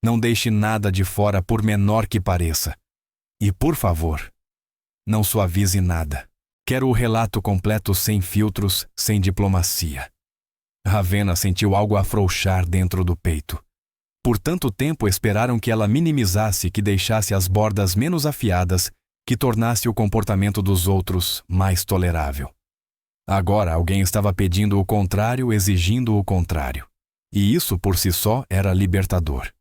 Não deixe nada de fora, por menor que pareça. E, por favor, não suavize nada. Quero o relato completo, sem filtros, sem diplomacia. Ravenna sentiu algo afrouxar dentro do peito. Por tanto tempo esperaram que ela minimizasse, que deixasse as bordas menos afiadas, que tornasse o comportamento dos outros mais tolerável. Agora alguém estava pedindo o contrário, exigindo o contrário. E isso por si só era libertador.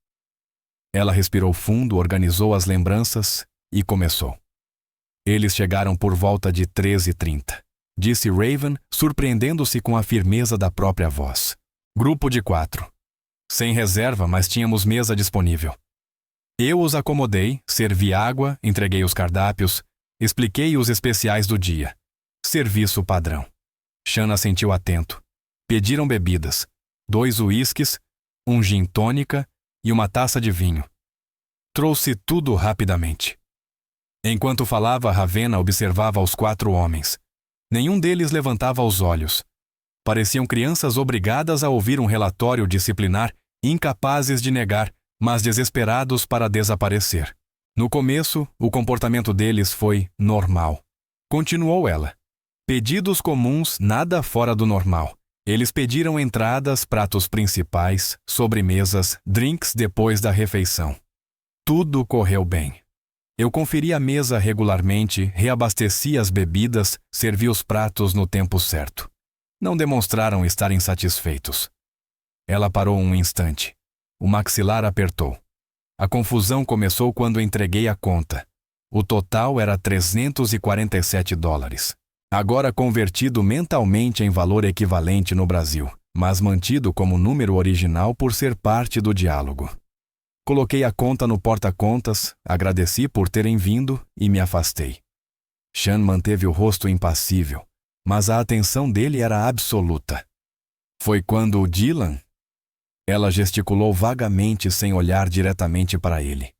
Ela respirou fundo, organizou as lembranças e começou. Eles chegaram por volta de 13h30. Disse Raven, surpreendendo-se com a firmeza da própria voz. Grupo de 4. Sem reserva, mas tínhamos mesa disponível. Eu os acomodei, servi água, entreguei os cardápios, expliquei os especiais do dia. Serviço padrão. Sean assentiu atento. Pediram bebidas. 2 uísques, um gin tônica e uma taça de vinho. Trouxe tudo rapidamente. Enquanto falava, Ravenna observava os 4 homens. Nenhum deles levantava os olhos. Pareciam crianças obrigadas a ouvir um relatório disciplinar, incapazes de negar, mas desesperados para desaparecer. No começo, o comportamento deles foi normal. Continuou ela. Pedidos comuns, nada fora do normal. Eles pediram entradas, pratos principais, sobremesas, drinks depois da refeição. Tudo correu bem. Eu conferi a mesa regularmente, reabasteci as bebidas, servi os pratos no tempo certo. Não demonstraram estar insatisfeitos. Ela parou um instante. O maxilar apertou. A confusão começou quando entreguei a conta. O total era $347. Agora convertido mentalmente em valor equivalente no Brasil, mas mantido como número original por ser parte do diálogo. Coloquei a conta no porta-contas, agradeci por terem vindo e me afastei. Sean manteve o rosto impassível, mas a atenção dele era absoluta. Foi quando o Dylan... Ela gesticulou vagamente sem olhar diretamente para ele.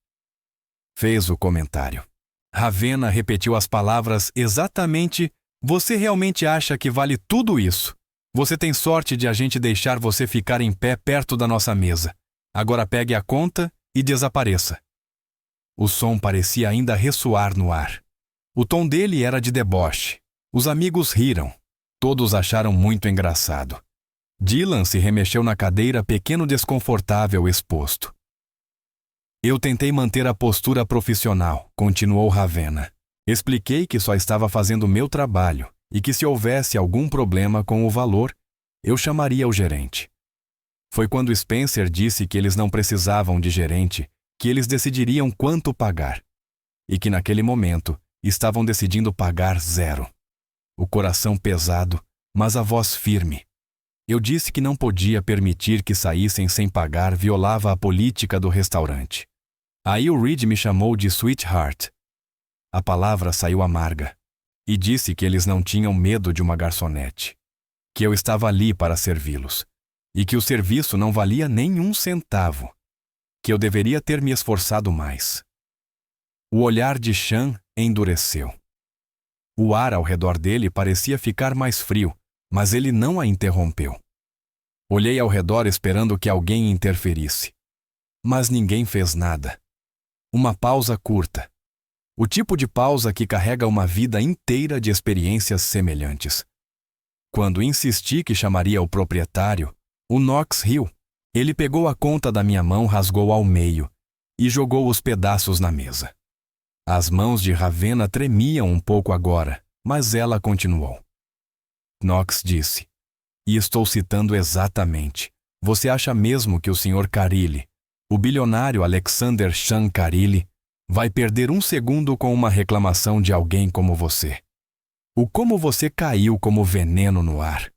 Fez o comentário. Ravenna repetiu as palavras exatamente: você realmente acha que vale tudo isso? Você tem sorte de a gente deixar você ficar em pé perto da nossa mesa. Agora pegue a conta e desapareça. O som parecia ainda ressoar no ar. O tom dele era de deboche. Os amigos riram. Todos acharam muito engraçado. Dylan se remexeu na cadeira, pequeno desconfortável exposto. Eu tentei manter a postura profissional, continuou Ravenna. Expliquei que só estava fazendo meu trabalho e que se houvesse algum problema com o valor, eu chamaria o gerente. Foi quando Spencer disse que eles não precisavam de gerente, que eles decidiriam quanto pagar. E que naquele momento estavam decidindo pagar 0. O coração pesado, mas a voz firme. Eu disse que não podia permitir que saíssem sem pagar, violava a política do restaurante. Aí o Reed me chamou de sweetheart. A palavra saiu amarga. E disse que eles não tinham medo de uma garçonete. Que eu estava ali para servi-los. E que o serviço não valia nem 1 centavo. Que eu deveria ter me esforçado mais. O olhar de Sean endureceu. O ar ao redor dele parecia ficar mais frio, mas ele não a interrompeu. Olhei ao redor esperando que alguém interferisse. Mas ninguém fez nada. Uma pausa curta. O tipo de pausa que carrega uma vida inteira de experiências semelhantes. Quando insisti que chamaria o proprietário, o Knox riu. Ele pegou a conta da minha mão, rasgou ao meio e jogou os pedaços na mesa. As mãos de Ravenna tremiam um pouco agora, mas ela continuou. Knox disse, e estou citando exatamente, você acha mesmo que o Sr. Carilli, o bilionário Alexander Sean Carilli, vai perder 1 segundo com uma reclamação de alguém como você? O como você caiu como veneno no ar.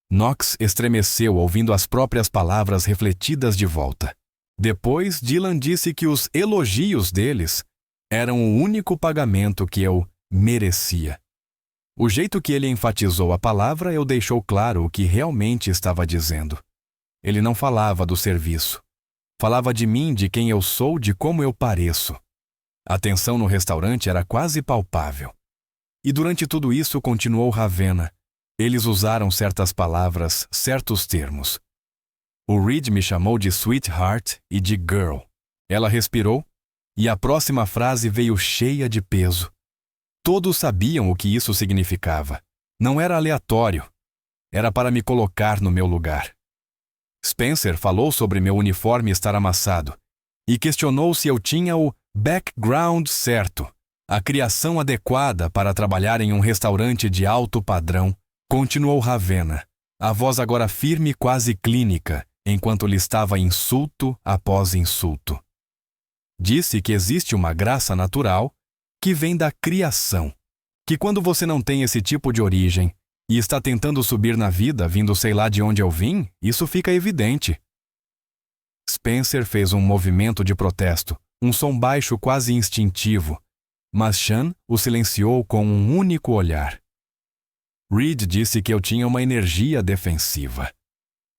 Knox estremeceu ouvindo as próprias palavras refletidas de volta. Depois, Dylan disse que os elogios deles eram o único pagamento que eu merecia. O jeito que ele enfatizou a palavra eu deixou claro o que realmente estava dizendo. Ele não falava do serviço. Falava de mim, de quem eu sou, de como eu pareço. A tensão no restaurante era quase palpável. E durante tudo isso, continuou Ravenna, eles usaram certas palavras, certos termos. O Reed me chamou de sweetheart e de girl. Ela respirou, e a próxima frase veio cheia de peso. Todos sabiam o que isso significava. Não era aleatório. Era para me colocar no meu lugar. Spencer falou sobre meu uniforme estar amassado e questionou se eu tinha o background certo, a criação adequada para trabalhar em um restaurante de alto padrão. Continuou Ravenna, a voz agora firme e quase clínica, enquanto listava insulto após insulto. Disse que existe uma graça natural que vem da criação, que quando você não tem esse tipo de origem e está tentando subir na vida vindo sei lá de onde eu vim, isso fica evidente. Spencer fez um movimento de protesto, um som baixo quase instintivo, mas Sean o silenciou com um único olhar. Reed disse que eu tinha uma energia defensiva.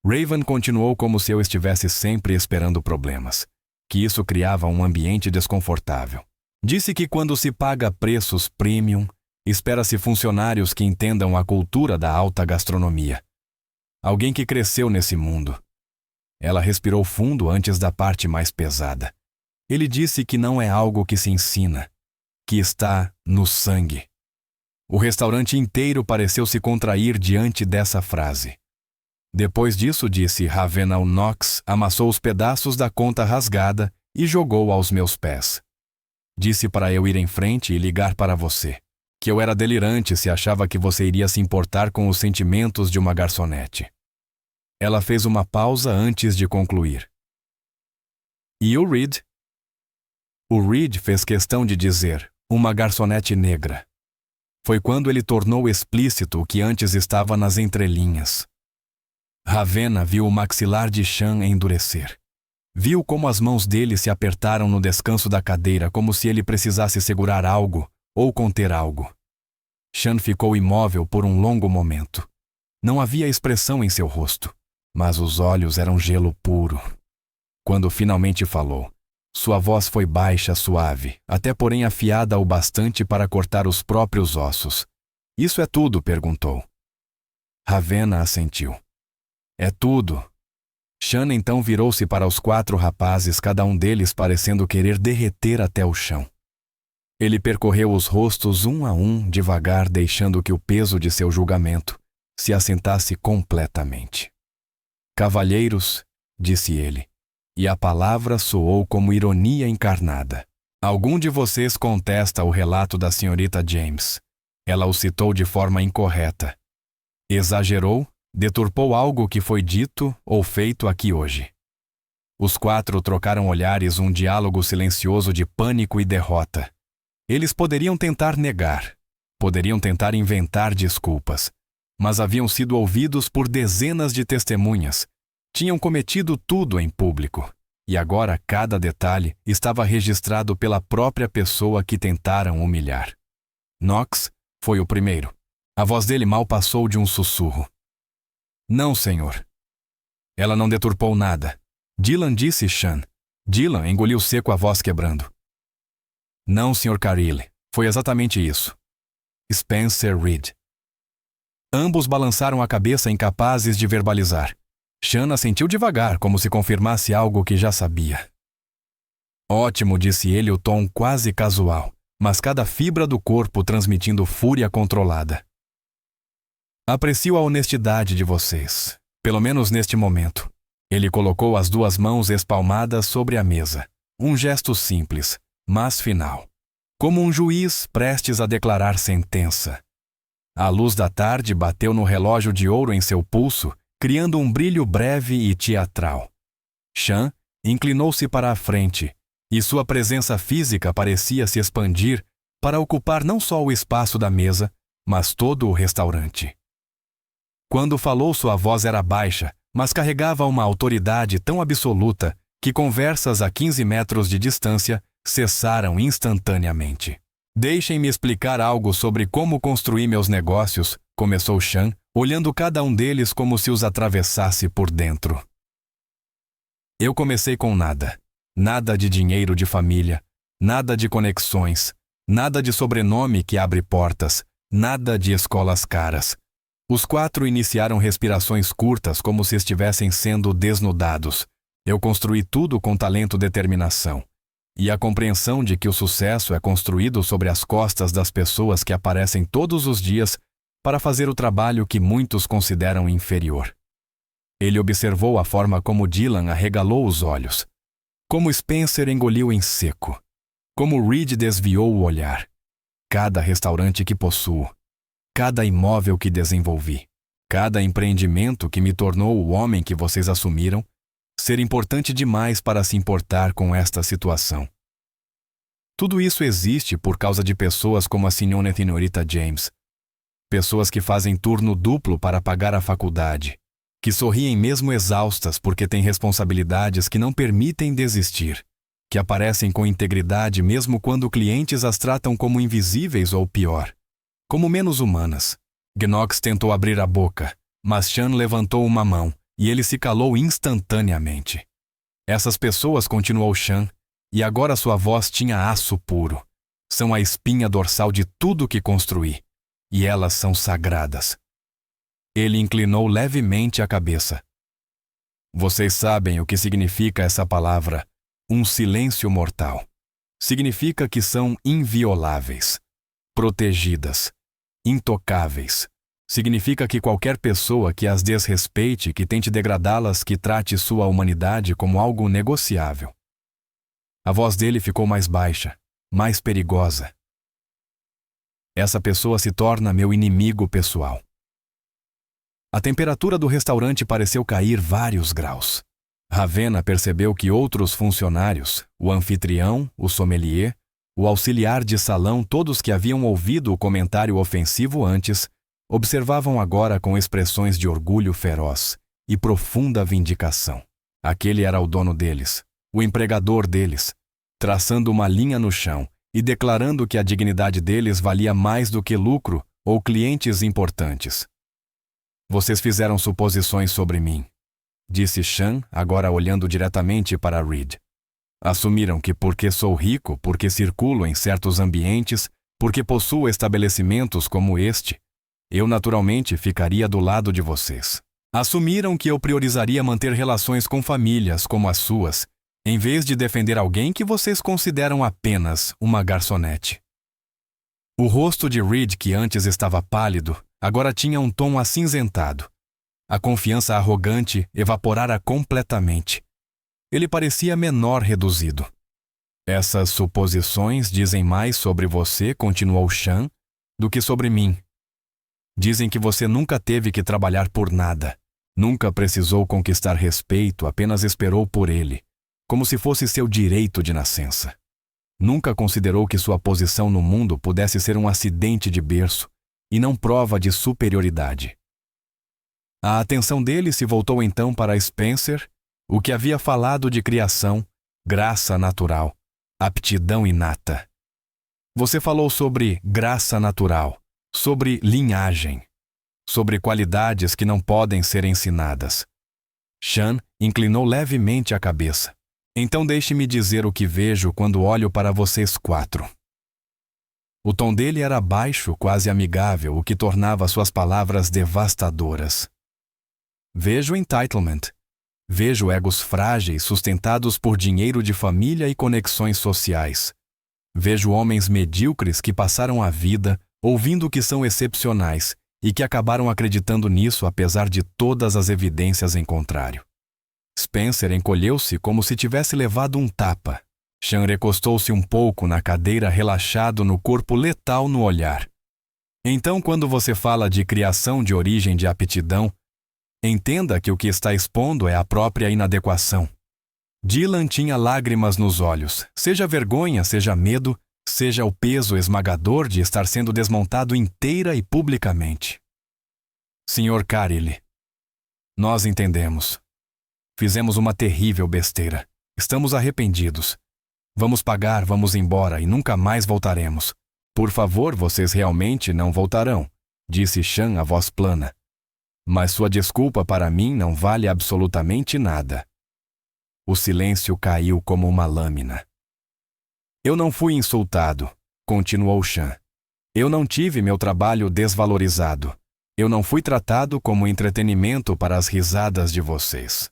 Raven continuou como se eu estivesse sempre esperando problemas, que isso criava um ambiente desconfortável. Disse que quando se paga preços premium, espera-se funcionários que entendam a cultura da alta gastronomia. Alguém que cresceu nesse mundo. Ela respirou fundo antes da parte mais pesada. Ele disse que não é algo que se ensina, que está no sangue. O restaurante inteiro pareceu se contrair diante dessa frase. Depois disso, disse Ravenna ao Knox, amassou os pedaços da conta rasgada e jogou aos meus pés. Disse para eu ir em frente e ligar para você, que eu era delirante se achava que você iria se importar com os sentimentos de uma garçonete. Ela fez uma pausa antes de concluir. E o Reed? O Reed fez questão de dizer, uma garçonete negra. Foi quando ele tornou explícito o que antes estava nas entrelinhas. Ravenna viu o maxilar de Sean endurecer. Viu como as mãos dele se apertaram no descanso da cadeira como se ele precisasse segurar algo ou conter algo. Sean ficou imóvel por um longo momento. Não havia expressão em seu rosto, mas os olhos eram gelo puro. Quando finalmente falou, sua voz foi baixa, suave, até porém afiada o bastante para cortar os próprios ossos. Isso é tudo? Perguntou. Ravenna assentiu. É tudo. Sean então virou-se para os 4 rapazes, cada um deles parecendo querer derreter até o chão. Ele percorreu os rostos um a um, devagar, deixando que o peso de seu julgamento se assentasse completamente. Cavalheiros, disse ele, e a palavra soou como ironia encarnada. Algum de vocês contesta o relato da senhorita James. Ela o citou de forma incorreta. Exagerou, deturpou algo que foi dito ou feito aqui hoje. Os 4 trocaram olhares, um diálogo silencioso de pânico e derrota. Eles poderiam tentar negar, poderiam tentar inventar desculpas, mas haviam sido ouvidos por dezenas de testemunhas. Tinham cometido tudo em público, e agora cada detalhe estava registrado pela própria pessoa que tentaram humilhar. Knox foi o primeiro. A voz dele mal passou de um sussurro. Não, senhor. Ela não deturpou nada. Dylan disse Sean. Dylan engoliu seco, a voz quebrando. Não, Sr. Carilli. Foi exatamente isso. Spencer Reed. Ambos balançaram a cabeça, incapazes de verbalizar. Sean assentiu devagar, como se confirmasse algo que já sabia. Ótimo, disse ele, o tom quase casual, mas cada fibra do corpo transmitindo fúria controlada. Aprecio a honestidade de vocês, pelo menos neste momento. Ele colocou as 2 mãos espalmadas sobre a mesa. Um gesto simples, mas final. Como um juiz prestes a declarar sentença. A luz da tarde bateu no relógio de ouro em seu pulso, criando um brilho breve e teatral. Sean inclinou-se para a frente, e sua presença física parecia se expandir para ocupar não só o espaço da mesa, mas todo o restaurante. Quando falou, sua voz era baixa, mas carregava uma autoridade tão absoluta que conversas a 15 metros de distância cessaram instantaneamente. Deixem-me explicar algo sobre como construí meus negócios, começou Sean, olhando cada um deles como se os atravessasse por dentro. Eu comecei com nada. Nada de dinheiro de família, nada de conexões, nada de sobrenome que abre portas, nada de escolas caras. Os 4 iniciaram respirações curtas como se estivessem sendo desnudados. Eu construí tudo com talento e determinação. E a compreensão de que o sucesso é construído sobre as costas das pessoas que aparecem todos os dias para fazer o trabalho que muitos consideram inferior. Ele observou a forma como Dylan arregalou os olhos, como Spencer engoliu em seco, como Reed desviou o olhar. Cada restaurante que possuo, cada imóvel que desenvolvi, cada empreendimento que me tornou o homem que vocês assumiram ser importante demais para se importar com esta situação. Tudo isso existe por causa de pessoas como a senhorita James. Pessoas que fazem turno duplo para pagar a faculdade, que sorriem mesmo exaustas porque têm responsabilidades que não permitem desistir, que aparecem com integridade mesmo quando clientes as tratam como invisíveis ou pior, como menos humanas. Knox tentou abrir a boca, mas Sean levantou uma mão e ele se calou instantaneamente. Essas pessoas, continuou Sean, e agora sua voz tinha aço puro. São a espinha dorsal de tudo que construí, e elas são sagradas. Ele inclinou levemente a cabeça. Vocês sabem o que significa essa palavra, um silêncio mortal. Significa que são invioláveis, protegidas, intocáveis. Significa que qualquer pessoa que as desrespeite, que tente degradá-las, que trate sua humanidade como algo negociável. A voz dele ficou mais baixa, mais perigosa. Essa pessoa se torna meu inimigo pessoal. A temperatura do restaurante pareceu cair vários graus. Ravenna percebeu que outros funcionários, o anfitrião, o sommelier, o auxiliar de salão, todos que haviam ouvido o comentário ofensivo antes, observavam agora com expressões de orgulho feroz e profunda vindicação. Aquele era o dono deles, o empregador deles, traçando uma linha no chão e declarando que a dignidade deles valia mais do que lucro ou clientes importantes. Vocês fizeram suposições sobre mim, disse Sean, agora olhando diretamente para Reed. Assumiram que porque sou rico, porque circulo em certos ambientes, porque possuo estabelecimentos como este, eu naturalmente ficaria do lado de vocês. Assumiram que eu priorizaria manter relações com famílias como as suas, em vez de defender alguém que vocês consideram apenas uma garçonete. O rosto de Reed, que antes estava pálido, agora tinha um tom acinzentado. A confiança arrogante evaporara completamente. Ele parecia menor reduzido. Essas suposições dizem mais sobre você, continuou Sean, do que sobre mim. Dizem que você nunca teve que trabalhar por nada. Nunca precisou conquistar respeito, apenas esperou por ele, como se fosse seu direito de nascença. Nunca considerou que sua posição no mundo pudesse ser um acidente de berço e não prova de superioridade. A atenção dele se voltou então para Spencer, o que havia falado de criação, graça natural, aptidão inata. Você falou sobre graça natural, sobre linhagem, sobre qualidades que não podem ser ensinadas. Sean inclinou levemente a cabeça. Então deixe-me dizer o que vejo quando olho para vocês quatro. O tom dele era baixo, quase amigável, o que tornava suas palavras devastadoras. Vejo entitlement. Vejo egos frágeis sustentados por dinheiro de família e conexões sociais. Vejo homens medíocres que passaram a vida ouvindo que são excepcionais e que acabaram acreditando nisso apesar de todas as evidências em contrário. Spencer encolheu-se como se tivesse levado um tapa. Sean recostou-se um pouco na cadeira, relaxado no corpo, letal no olhar. Então, quando você fala de criação de origem de aptidão, entenda que o que está expondo é a própria inadequação. Dylan tinha lágrimas nos olhos, seja vergonha, seja medo, seja o peso esmagador de estar sendo desmontado inteira e publicamente. Sr. Carilli, nós entendemos. Fizemos uma terrível besteira. Estamos arrependidos. Vamos pagar, vamos embora e nunca mais voltaremos. Por favor, vocês realmente não voltarão, disse Sean a voz plana. Mas sua desculpa para mim não vale absolutamente nada. O silêncio caiu como uma lâmina. Eu não fui insultado, continuou Sean. Eu não tive meu trabalho desvalorizado. Eu não fui tratado como entretenimento para as risadas de vocês.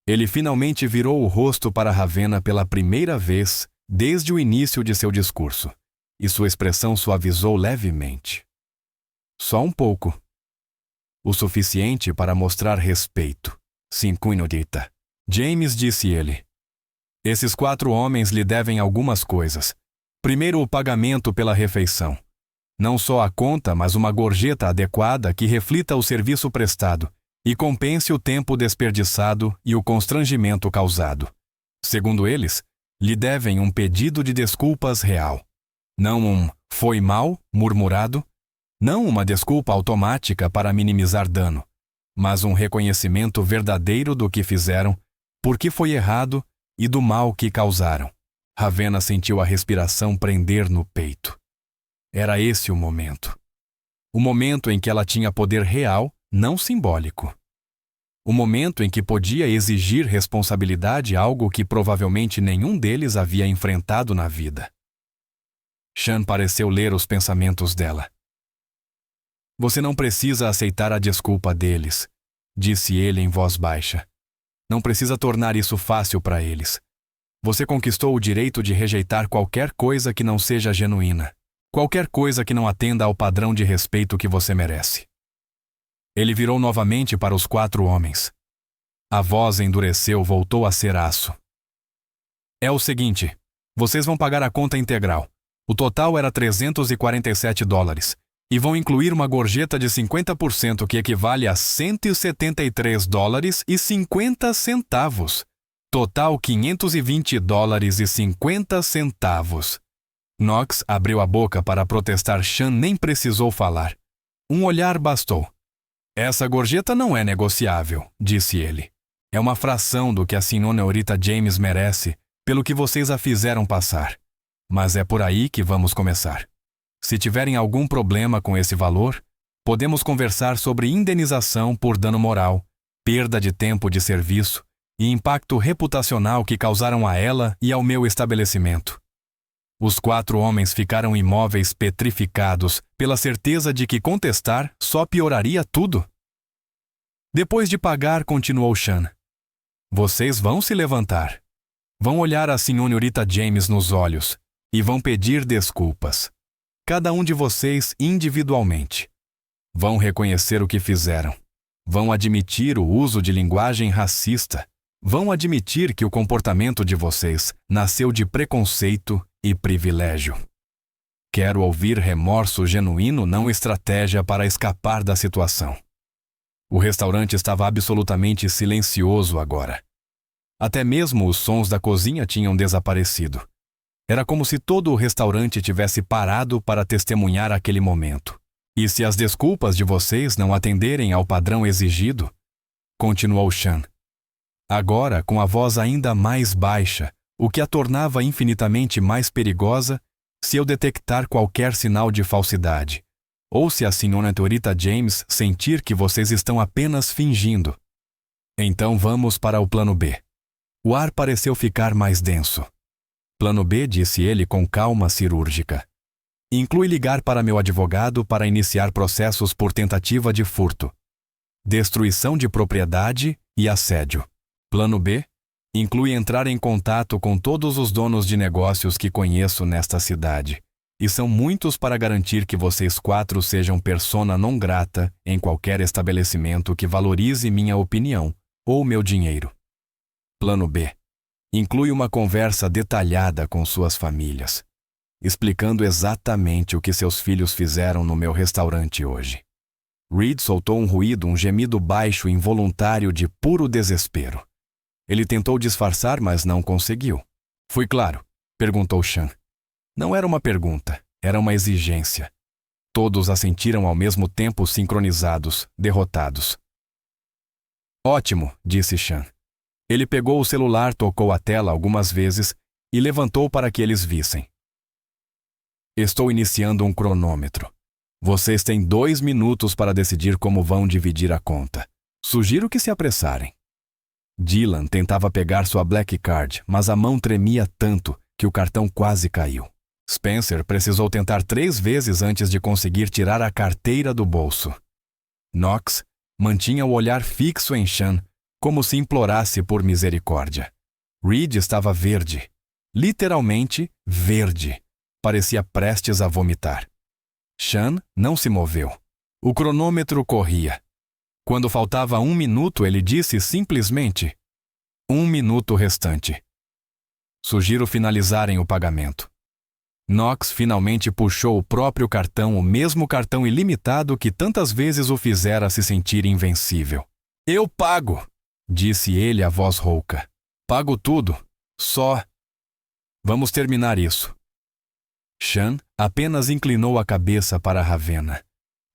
Ele finalmente virou o rosto para Ravenna pela primeira vez desde o início de seu discurso, e sua expressão suavizou levemente. Só um pouco. O suficiente para mostrar respeito. Cinquinodita. James, disse ele. Esses 4 homens lhe devem algumas coisas. Primeiro, o pagamento pela refeição. Não só a conta, mas uma gorjeta adequada que reflita o serviço prestado e compense o tempo desperdiçado e o constrangimento causado. Segundo eles, lhe devem um pedido de desculpas real. Não um "foi mal" murmurado, não uma desculpa automática para minimizar dano, mas um reconhecimento verdadeiro do que fizeram, por que foi errado e do mal que causaram. Ravenna sentiu a respiração prender no peito. Era esse o momento. O momento em que ela tinha poder real, não simbólico. O momento em que podia exigir responsabilidade, algo que provavelmente nenhum deles havia enfrentado na vida. Sean pareceu ler os pensamentos dela. Você não precisa aceitar a desculpa deles, disse ele em voz baixa. Não precisa tornar isso fácil para eles. Você conquistou o direito de rejeitar qualquer coisa que não seja genuína. Qualquer coisa que não atenda ao padrão de respeito que você merece. Ele virou novamente para os 4 homens. A voz endureceu, voltou a ser aço. É o seguinte, vocês vão pagar a conta integral. O total era $347, e vão incluir uma gorjeta de 50% que equivale a $173,50. Total $520,50. Knox abriu a boca para protestar. Sean nem precisou falar. Um olhar bastou. Essa gorjeta não é negociável, disse ele. É uma fração do que a senhorita James merece, pelo que vocês a fizeram passar. Mas é por aí que vamos começar. Se tiverem algum problema com esse valor, podemos conversar sobre indenização por dano moral, perda de tempo de serviço e impacto reputacional que causaram a ela e ao meu estabelecimento. Os 4 homens ficaram imóveis, petrificados, pela certeza de que contestar só pioraria tudo. Depois de pagar, continuou Sean, vocês vão se levantar. Vão olhar a senhorita James nos olhos e vão pedir desculpas. Cada um de vocês individualmente. Vão reconhecer o que fizeram. Vão admitir o uso de linguagem racista. Vão admitir que o comportamento de vocês nasceu de preconceito e privilégio. Quero ouvir remorso genuíno, não estratégia para escapar da situação. O restaurante estava absolutamente silencioso agora. Até mesmo os sons da cozinha tinham desaparecido. Era como se todo o restaurante tivesse parado para testemunhar aquele momento. E se as desculpas de vocês não atenderem ao padrão exigido? Continuou Sean. Agora, com a voz ainda mais baixa, o que a tornava infinitamente mais perigosa se eu detectar qualquer sinal de falsidade, ou se a senhorita James sentir que vocês estão apenas fingindo. Então vamos para o plano B. O ar pareceu ficar mais denso. Plano B, disse ele com calma cirúrgica. Inclui ligar para meu advogado para iniciar processos por tentativa de furto, destruição de propriedade e assédio. Plano B inclui entrar em contato com todos os donos de negócios que conheço nesta cidade, e são muitos para garantir que vocês 4 sejam persona non grata em qualquer estabelecimento que valorize minha opinião ou meu dinheiro. Plano B inclui uma conversa detalhada com suas famílias, explicando exatamente o que seus filhos fizeram no meu restaurante hoje. Reed soltou um ruído, um gemido baixo involuntário de puro desespero. Ele tentou disfarçar, mas não conseguiu. Fui claro? Perguntou Sean. Não era uma pergunta, era uma exigência. Todos assentiram ao mesmo tempo, sincronizados, derrotados. Ótimo, disse Sean. Ele pegou o celular, tocou a tela algumas vezes e levantou para que eles vissem. Estou iniciando um cronômetro. Vocês têm 2 minutos para decidir como vão dividir a conta. Sugiro que se apressarem. Dylan tentava pegar sua Black Card, mas a mão tremia tanto que o cartão quase caiu. Spencer precisou tentar 3 vezes antes de conseguir tirar a carteira do bolso. Knox mantinha o olhar fixo em Sean, como se implorasse por misericórdia. Reed estava verde. Literalmente verde. Parecia prestes a vomitar. Sean não se moveu. O cronômetro corria. Quando faltava 1 minuto, ele disse simplesmente: 1 minuto restante. Sugiro finalizarem o pagamento. Knox finalmente puxou o próprio cartão, o mesmo cartão ilimitado que tantas vezes o fizera se sentir invencível. Eu pago, disse ele a voz rouca. Pago tudo. Só. Vamos terminar isso. Sean apenas inclinou a cabeça para Ravenna.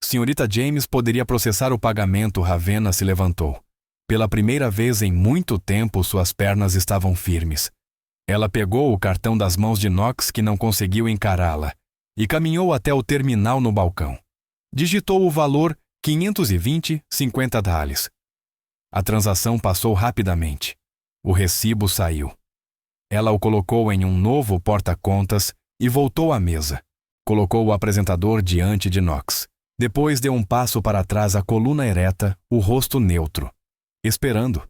Senhorita James poderia processar o pagamento. Ravenna se levantou. Pela primeira vez em muito tempo, suas pernas estavam firmes. Ela pegou o cartão das mãos de Knox, que não conseguiu encará-la, e caminhou até o terminal no balcão. Digitou o valor 520,50 dólares. A transação passou rapidamente. O recibo saiu. Ela o colocou em um novo porta-contas e voltou à mesa. Colocou o apresentador diante de Knox. Depois deu um passo para trás, a coluna ereta, o rosto neutro. Esperando.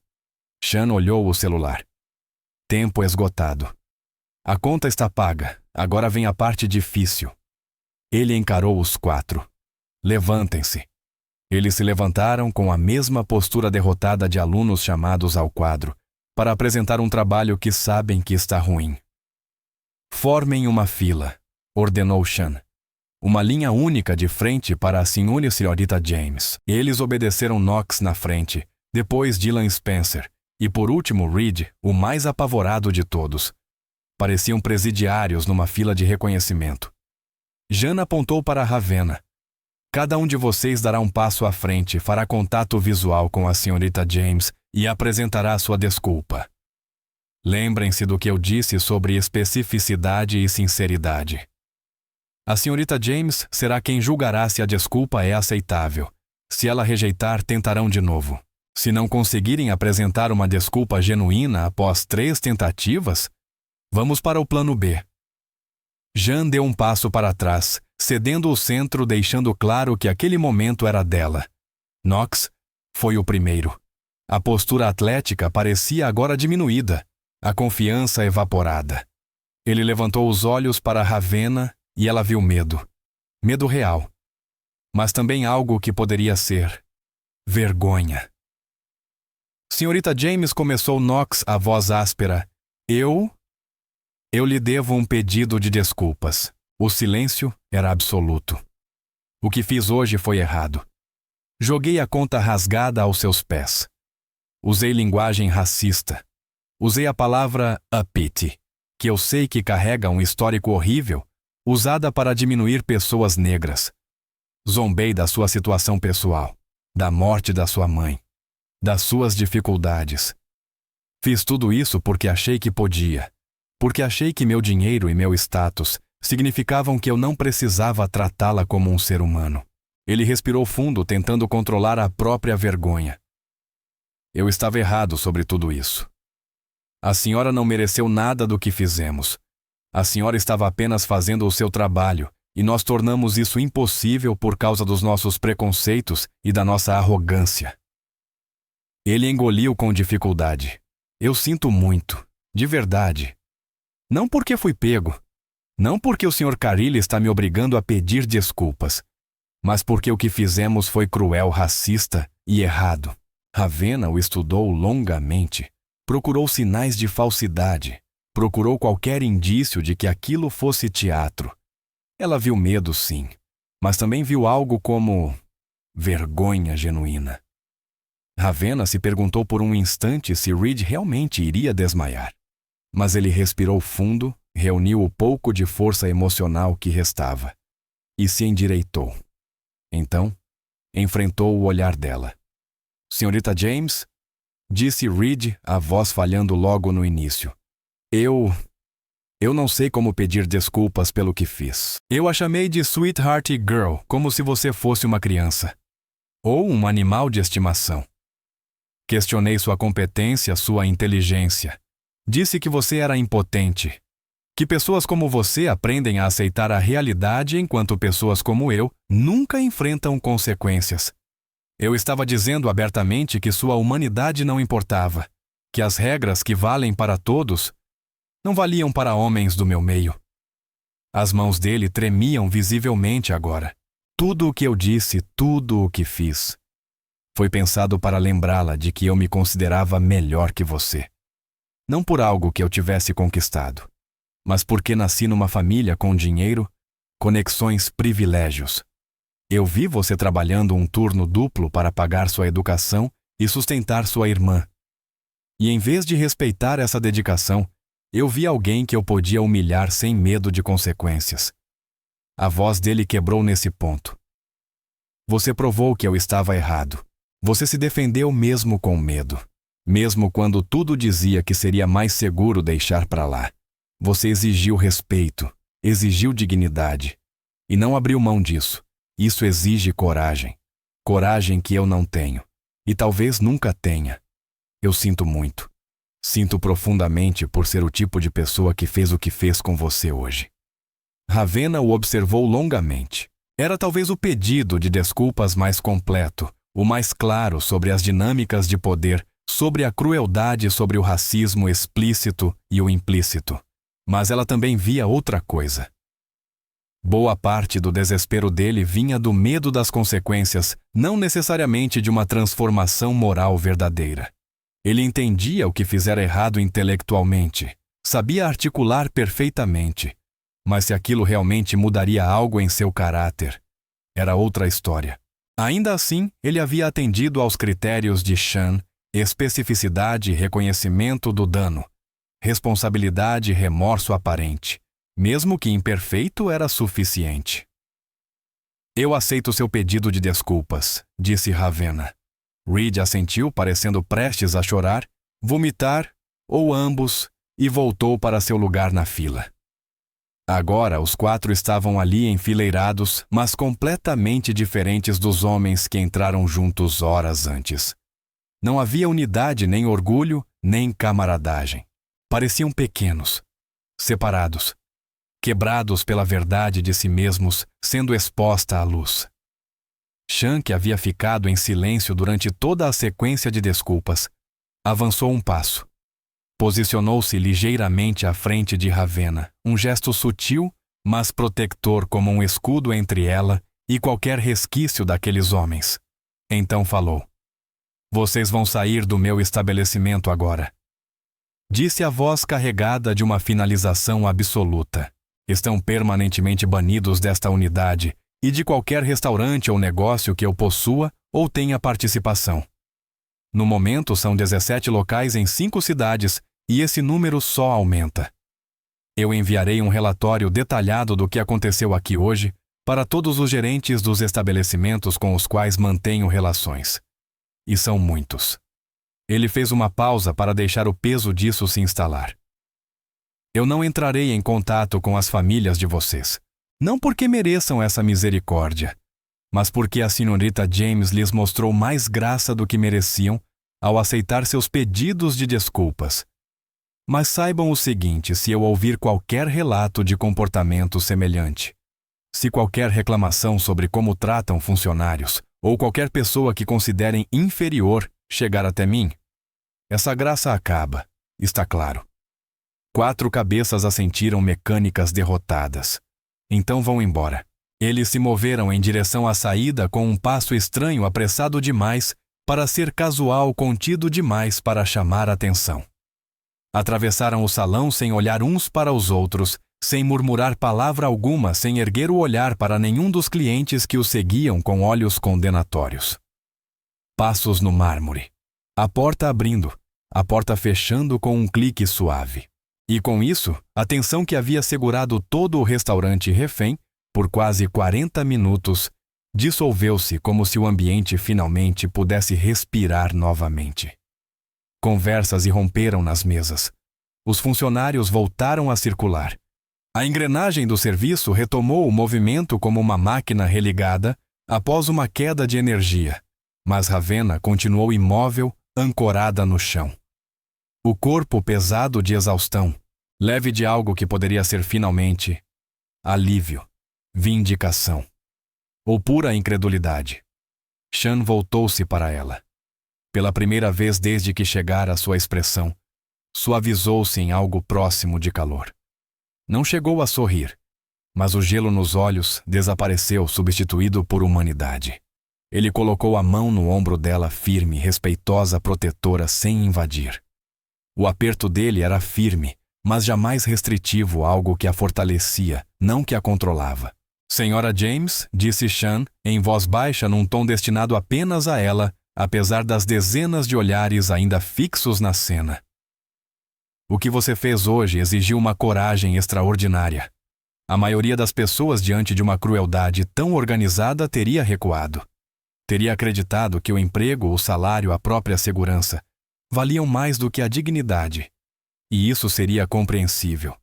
Sean olhou o celular. Tempo esgotado. A conta está paga. Agora vem a parte difícil. Ele encarou os 4. Levantem-se. Eles se levantaram com a mesma postura derrotada de alunos chamados ao quadro para apresentar um trabalho que sabem que está ruim. Formem uma fila, ordenou Sean. Uma linha única de frente para a senhorita James. Eles obedeceram. Knox na frente, depois Dylan Spencer, e por último Reed, o mais apavorado de todos. Pareciam presidiários numa fila de reconhecimento. Jana apontou para Ravenna. Cada um de vocês dará um passo à frente, fará contato visual com a senhorita James e apresentará sua desculpa. Lembrem-se do que eu disse sobre especificidade e sinceridade. A senhorita James será quem julgará se a desculpa é aceitável. Se ela rejeitar, tentarão de novo. Se não conseguirem apresentar uma desculpa genuína após 3 tentativas, vamos para o plano B. Jean deu um passo para trás, cedendo o centro, deixando claro que aquele momento era dela. Knox Foi o primeiro. A postura atlética parecia agora diminuída, a confiança evaporada. Ele levantou os olhos para Ravenna e ela viu medo. Medo real. Mas também algo que poderia ser vergonha. Senhorita James, começou Knox, a voz áspera. Eu lhe devo um pedido de desculpas. O silêncio era absoluto. O que fiz hoje foi errado. Joguei a conta rasgada aos seus pés. Usei linguagem racista. Usei a palavra uppity, que eu sei que carrega um histórico horrível, usada para diminuir pessoas negras. Zombei da sua situação pessoal, da morte da sua mãe, das suas dificuldades. Fiz tudo isso porque achei que podia, porque achei que meu dinheiro e meu status significavam que eu não precisava tratá-la como um ser humano. Ele respirou fundo, tentando controlar a própria vergonha. Eu estava errado sobre tudo isso. A senhora não mereceu nada do que fizemos. A senhora estava apenas fazendo o seu trabalho, e nós tornamos isso impossível por causa dos nossos preconceitos e da nossa arrogância. Ele engoliu com dificuldade. Eu sinto muito, de verdade. Não porque fui pego. Não porque o Sr. Carilli está me obrigando a pedir desculpas, mas porque o que fizemos foi cruel, racista e errado. Ravenna o estudou longamente, procurou sinais de falsidade, procurou qualquer indício de que aquilo fosse teatro. Ela viu medo, sim, mas também viu algo como vergonha genuína. Ravenna se perguntou por um instante se Reed realmente iria desmaiar. Mas ele respirou fundo, reuniu o pouco de força emocional que restava e se endireitou. Então, enfrentou o olhar dela. Senhorita James, disse Reed, a voz falhando logo no início. Eu não sei como pedir desculpas pelo que fiz. Eu a chamei de Sweetheart Girl, como se você fosse uma criança. Ou um animal de estimação. Questionei sua competência, sua inteligência. Disse que você era impotente. Que pessoas como você aprendem a aceitar a realidade enquanto pessoas como eu nunca enfrentam consequências. Eu estava dizendo abertamente que sua humanidade não importava, que as regras que valem para todos não valiam para homens do meu meio. As mãos dele tremiam visivelmente agora. Tudo o que eu disse, tudo o que fiz, foi pensado para lembrá-la de que eu me considerava melhor que você. Não por algo que eu tivesse conquistado, mas porque nasci numa família com dinheiro, conexões, privilégios. Eu vi você trabalhando um turno duplo para pagar sua educação e sustentar sua irmã. E em vez de respeitar essa dedicação, eu vi alguém que eu podia humilhar sem medo de consequências. A voz dele quebrou nesse ponto. Você provou que eu estava errado. Você se defendeu mesmo com medo. Mesmo quando tudo dizia que seria mais seguro deixar para lá. Você exigiu respeito, exigiu dignidade. E não abriu mão disso. Isso exige coragem. Coragem que eu não tenho. E talvez nunca tenha. Eu sinto muito. Sinto profundamente por ser o tipo de pessoa que fez o que fez com você hoje. Ravenna o observou longamente. Era talvez o pedido de desculpas mais completo, o mais claro sobre as dinâmicas de poder, sobre a crueldade, sobre o racismo explícito e o implícito. Mas ela também via outra coisa. Boa parte do desespero dele vinha do medo das consequências, não necessariamente de uma transformação moral verdadeira. Ele entendia o que fizera errado intelectualmente, sabia articular perfeitamente, mas se aquilo realmente mudaria algo em seu caráter, era outra história. Ainda assim, ele havia atendido aos critérios de Chan, especificidade e reconhecimento do dano, responsabilidade e remorso aparente. Mesmo que imperfeito, era suficiente. Eu aceito seu pedido de desculpas, disse Ravenna. Reed assentiu, parecendo prestes a chorar, vomitar, ou ambos, e voltou para seu lugar na fila. Agora os quatro estavam ali enfileirados, mas completamente diferentes dos homens que entraram juntos horas antes. Não havia unidade, nem orgulho, nem camaradagem. Pareciam pequenos, separados, quebrados pela verdade de si mesmos, sendo exposta à luz. Sean, que havia ficado em silêncio durante toda a sequência de desculpas, avançou um passo. Posicionou-se ligeiramente à frente de Ravenna, um gesto sutil, mas protector como um escudo entre ela e qualquer resquício daqueles homens. Então falou: "Vocês vão sair do meu estabelecimento agora." Disse a voz carregada de uma finalização absoluta. "Estão permanentemente banidos desta unidade e de qualquer restaurante ou negócio que eu possua ou tenha participação. No momento são 17 locais em 5 cidades e esse número só aumenta. Eu enviarei um relatório detalhado do que aconteceu aqui hoje para todos os gerentes dos estabelecimentos com os quais mantenho relações. E são muitos." Ele fez uma pausa para deixar o peso disso se instalar. "Eu não entrarei em contato com as famílias de vocês, não porque mereçam essa misericórdia, mas porque a senhorita James lhes mostrou mais graça do que mereciam ao aceitar seus pedidos de desculpas. Mas saibam o seguinte: se eu ouvir qualquer relato de comportamento semelhante, se qualquer reclamação sobre como tratam funcionários, ou qualquer pessoa que considerem inferior chegar até mim, essa graça acaba, está claro." 4 cabeças assentiram mecânicas derrotadas. "Então vão embora." Eles se moveram em direção à saída com um passo estranho, apressado demais para ser casual, contido demais para chamar atenção. Atravessaram o salão sem olhar uns para os outros, sem murmurar palavra alguma, sem erguer o olhar para nenhum dos clientes que os seguiam com olhos condenatórios. Passos no mármore. A porta abrindo, a porta fechando com um clique suave. E com isso, a tensão que havia segurado todo o restaurante refém, por quase 40 minutos, dissolveu-se como se o ambiente finalmente pudesse respirar novamente. Conversas irromperam nas mesas. Os funcionários voltaram a circular. A engrenagem do serviço retomou o movimento como uma máquina religada após uma queda de energia, mas Ravenna continuou imóvel, ancorada no chão. O corpo pesado de exaustão, leve de algo que poderia ser finalmente alívio, vindicação ou pura incredulidade. Sean voltou-se para ela. Pela primeira vez desde que chegara sua expressão, suavizou-se em algo próximo de calor. Não chegou a sorrir, mas o gelo nos olhos desapareceu, substituído por humanidade. Ele colocou a mão no ombro dela, firme, respeitosa, protetora, sem invadir. O aperto dele era firme, mas jamais restritivo, algo que a fortalecia, não que a controlava. "Senhora James", disse Sean, em voz baixa num tom destinado apenas a ela, apesar das dezenas de olhares ainda fixos na cena. "O que você fez hoje exigiu uma coragem extraordinária. A maioria das pessoas diante de uma crueldade tão organizada teria recuado. Teria acreditado que o emprego, o salário, a própria segurança valiam mais do que a dignidade. E isso seria compreensível.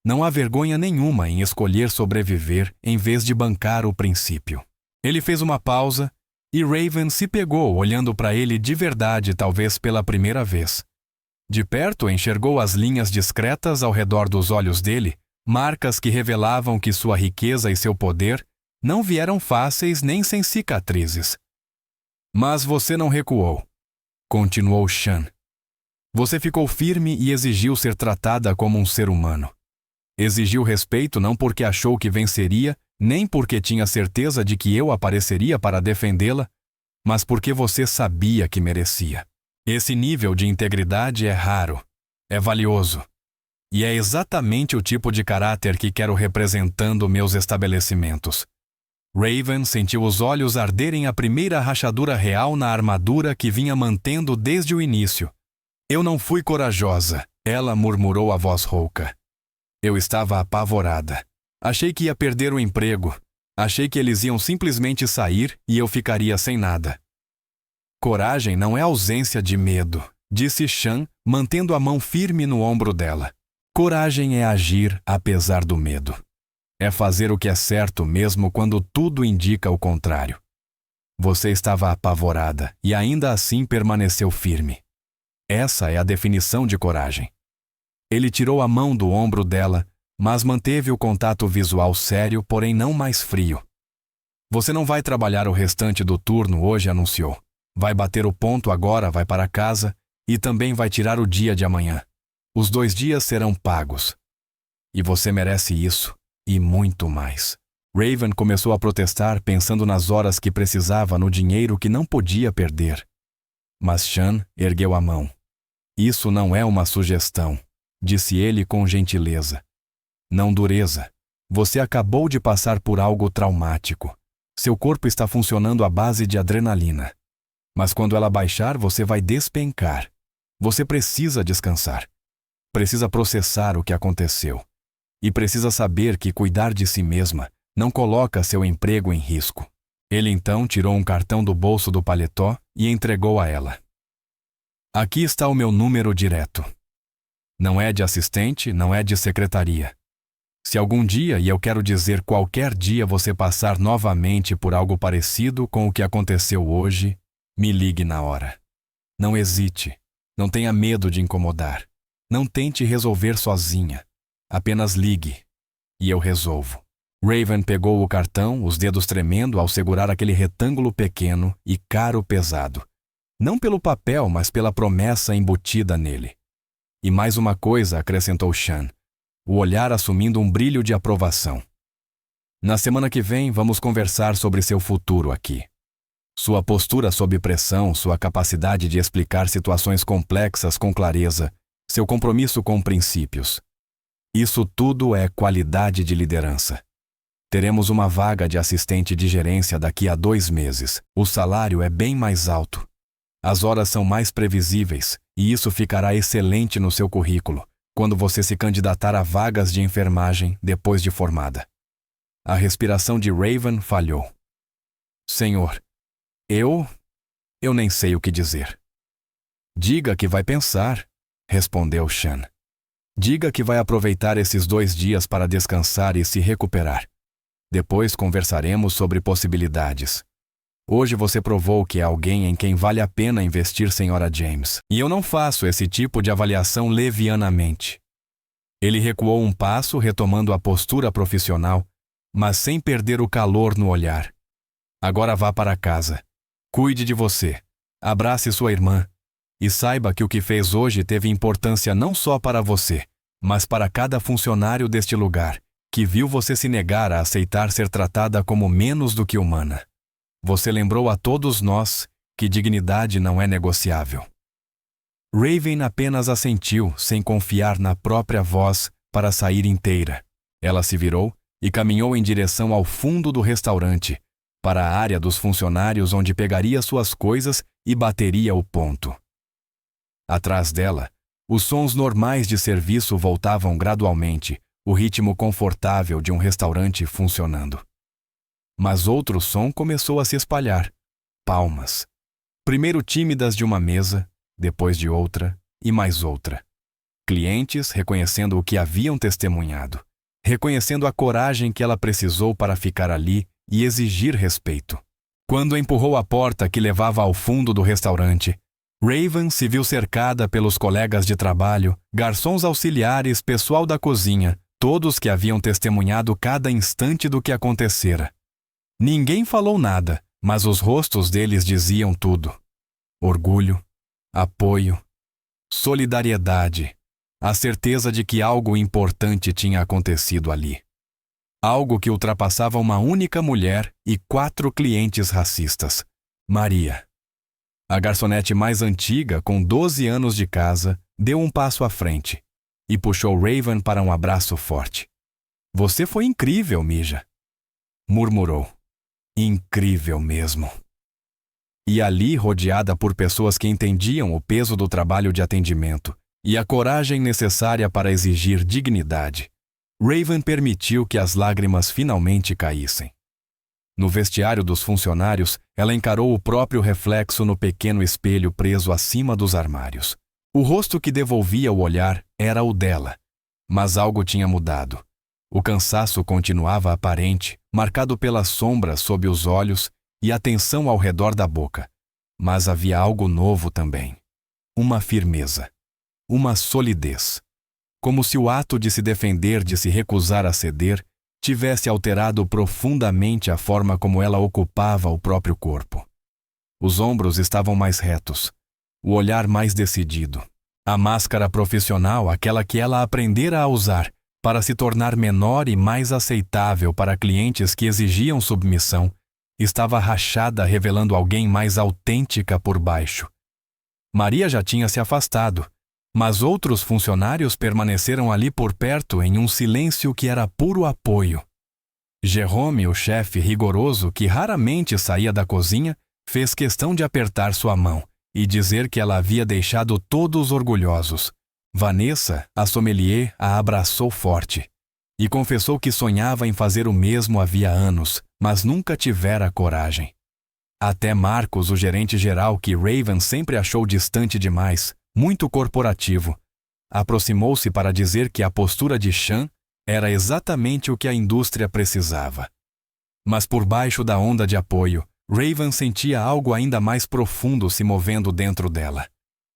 Não há vergonha nenhuma em escolher sobreviver em vez de bancar o princípio." Ele fez uma pausa e Raven se pegou olhando para ele de verdade, talvez pela primeira vez. De perto enxergou as linhas discretas ao redor dos olhos dele, marcas que revelavam que sua riqueza e seu poder não vieram fáceis nem sem cicatrizes. "Mas você não recuou", continuou Sean. "Você ficou firme e exigiu ser tratada como um ser humano. Exigiu respeito não porque achou que venceria, nem porque tinha certeza de que eu apareceria para defendê-la, mas porque você sabia que merecia. Esse nível de integridade é raro, é valioso. E é exatamente o tipo de caráter que quero representando meus estabelecimentos." Raven sentiu os olhos arderem a primeira rachadura real na armadura que vinha mantendo desde o início. "Eu não fui corajosa", ela murmurou a voz rouca. "Eu estava apavorada. Achei que ia perder o emprego. Achei que eles iam simplesmente sair e eu ficaria sem nada." "Coragem não é ausência de medo", disse Sean, mantendo a mão firme no ombro dela. "Coragem é agir apesar do medo. É fazer o que é certo mesmo quando tudo indica o contrário. Você estava apavorada e ainda assim permaneceu firme. Essa é a definição de coragem." Ele tirou a mão do ombro dela, mas manteve o contato visual sério, porém não mais frio. Você não vai trabalhar o restante do turno hoje, anunciou. Vai bater o ponto agora, vai para casa e também vai tirar o dia de amanhã. Os 2 dias serão pagos. E você merece isso, e muito mais. Raven começou a protestar, pensando nas horas que precisava, no dinheiro que não podia perder. Mas Sean ergueu a mão. Isso não é uma sugestão, disse ele com gentileza. Não dureza. Você acabou de passar por algo traumático. Seu corpo está funcionando à base de adrenalina. Mas quando ela baixar, você vai despencar. Você precisa descansar. Precisa processar o que aconteceu. E precisa saber que cuidar de si mesma não coloca seu emprego em risco. Ele então tirou um cartão do bolso do paletó e entregou a ela. Aqui está o meu número direto. Não é de assistente, não é de secretaria. Se algum dia, e eu quero dizer qualquer dia, você passar novamente por algo parecido com o que aconteceu hoje, me ligue na hora. Não hesite. Não tenha medo de incomodar. Não tente resolver sozinha. Apenas ligue. E eu resolvo. Raven pegou o cartão, os dedos tremendo ao segurar aquele retângulo pequeno e caro pesado. Não pelo papel, mas pela promessa embutida nele. E mais uma coisa, acrescentou Sean, o olhar assumindo um brilho de aprovação. Na semana que vem, vamos conversar sobre seu futuro aqui. Sua postura sob pressão, sua capacidade de explicar situações complexas com clareza, seu compromisso com princípios. Isso tudo é qualidade de liderança. Teremos uma vaga de assistente de gerência daqui a 2 meses. O salário é bem mais alto. As horas são mais previsíveis, e isso ficará excelente no seu currículo, quando você se candidatar a vagas de enfermagem depois de formada. A respiração de Raven falhou. Senhor, eu nem sei o que dizer. Diga que vai pensar, respondeu Sean. Diga que vai aproveitar esses 2 dias para descansar e se recuperar. Depois conversaremos sobre possibilidades. Hoje você provou que é alguém em quem vale a pena investir, Sra. James. E eu não faço esse tipo de avaliação levianamente. Ele recuou um passo, retomando a postura profissional, mas sem perder o calor no olhar. Agora vá para casa. Cuide de você. Abrace sua irmã. E saiba que o que fez hoje teve importância não só para você, mas para cada funcionário deste lugar, que viu você se negar a aceitar ser tratada como menos do que humana. Você lembrou a todos nós que dignidade não é negociável. Raven apenas assentiu, sem confiar na própria voz, para sair inteira. Ela se virou e caminhou em direção ao fundo do restaurante, para a área dos funcionários onde pegaria suas coisas e bateria o ponto. Atrás dela, os sons normais de serviço voltavam gradualmente, o ritmo confortável de um restaurante funcionando. Mas outro som começou a se espalhar. Palmas. Primeiro tímidas de uma mesa, depois de outra e mais outra. Clientes reconhecendo o que haviam testemunhado, reconhecendo a coragem que ela precisou para ficar ali e exigir respeito. Quando empurrou a porta que levava ao fundo do restaurante, Raven se viu cercada pelos colegas de trabalho, garçons auxiliares, pessoal da cozinha, todos que haviam testemunhado cada instante do que acontecera. Ninguém falou nada, mas os rostos deles diziam tudo. Orgulho, apoio, solidariedade, a certeza de que algo importante tinha acontecido ali. Algo que ultrapassava uma única mulher e 4 clientes racistas. Maria. A garçonete mais antiga, com 12 anos de casa, deu um passo à frente e puxou Raven para um abraço forte. Você foi incrível, Mija, murmurou. Incrível mesmo. E ali, rodeada por pessoas que entendiam o peso do trabalho de atendimento e a coragem necessária para exigir dignidade, Raven permitiu que as lágrimas finalmente caíssem. No vestiário dos funcionários, ela encarou o próprio reflexo no pequeno espelho preso acima dos armários. O rosto que devolvia o olhar era o dela, mas algo tinha mudado. O cansaço continuava aparente, marcado pelas sombras sob os olhos e a tensão ao redor da boca. Mas havia algo novo também. Uma firmeza. Uma solidez. Como se o ato de se defender, de se recusar a ceder, tivesse alterado profundamente a forma como ela ocupava o próprio corpo. Os ombros estavam mais retos, o olhar mais decidido. A máscara profissional, aquela que ela aprendera a usar para se tornar menor e mais aceitável para clientes que exigiam submissão, estava rachada, revelando alguém mais autêntica por baixo. Maria já tinha se afastado, mas outros funcionários permaneceram ali por perto em um silêncio que era puro apoio. Jerome, o chefe rigoroso que raramente saía da cozinha, fez questão de apertar sua mão e dizer que ela havia deixado todos orgulhosos. Vanessa, a sommelier, a abraçou forte e confessou que sonhava em fazer o mesmo havia anos, mas nunca tivera coragem. Até Marcos, o gerente-geral, que Raven sempre achou distante demais, muito corporativo, aproximou-se para dizer que a postura de Sean era exatamente o que a indústria precisava. Mas por baixo da onda de apoio, Raven sentia algo ainda mais profundo se movendo dentro dela.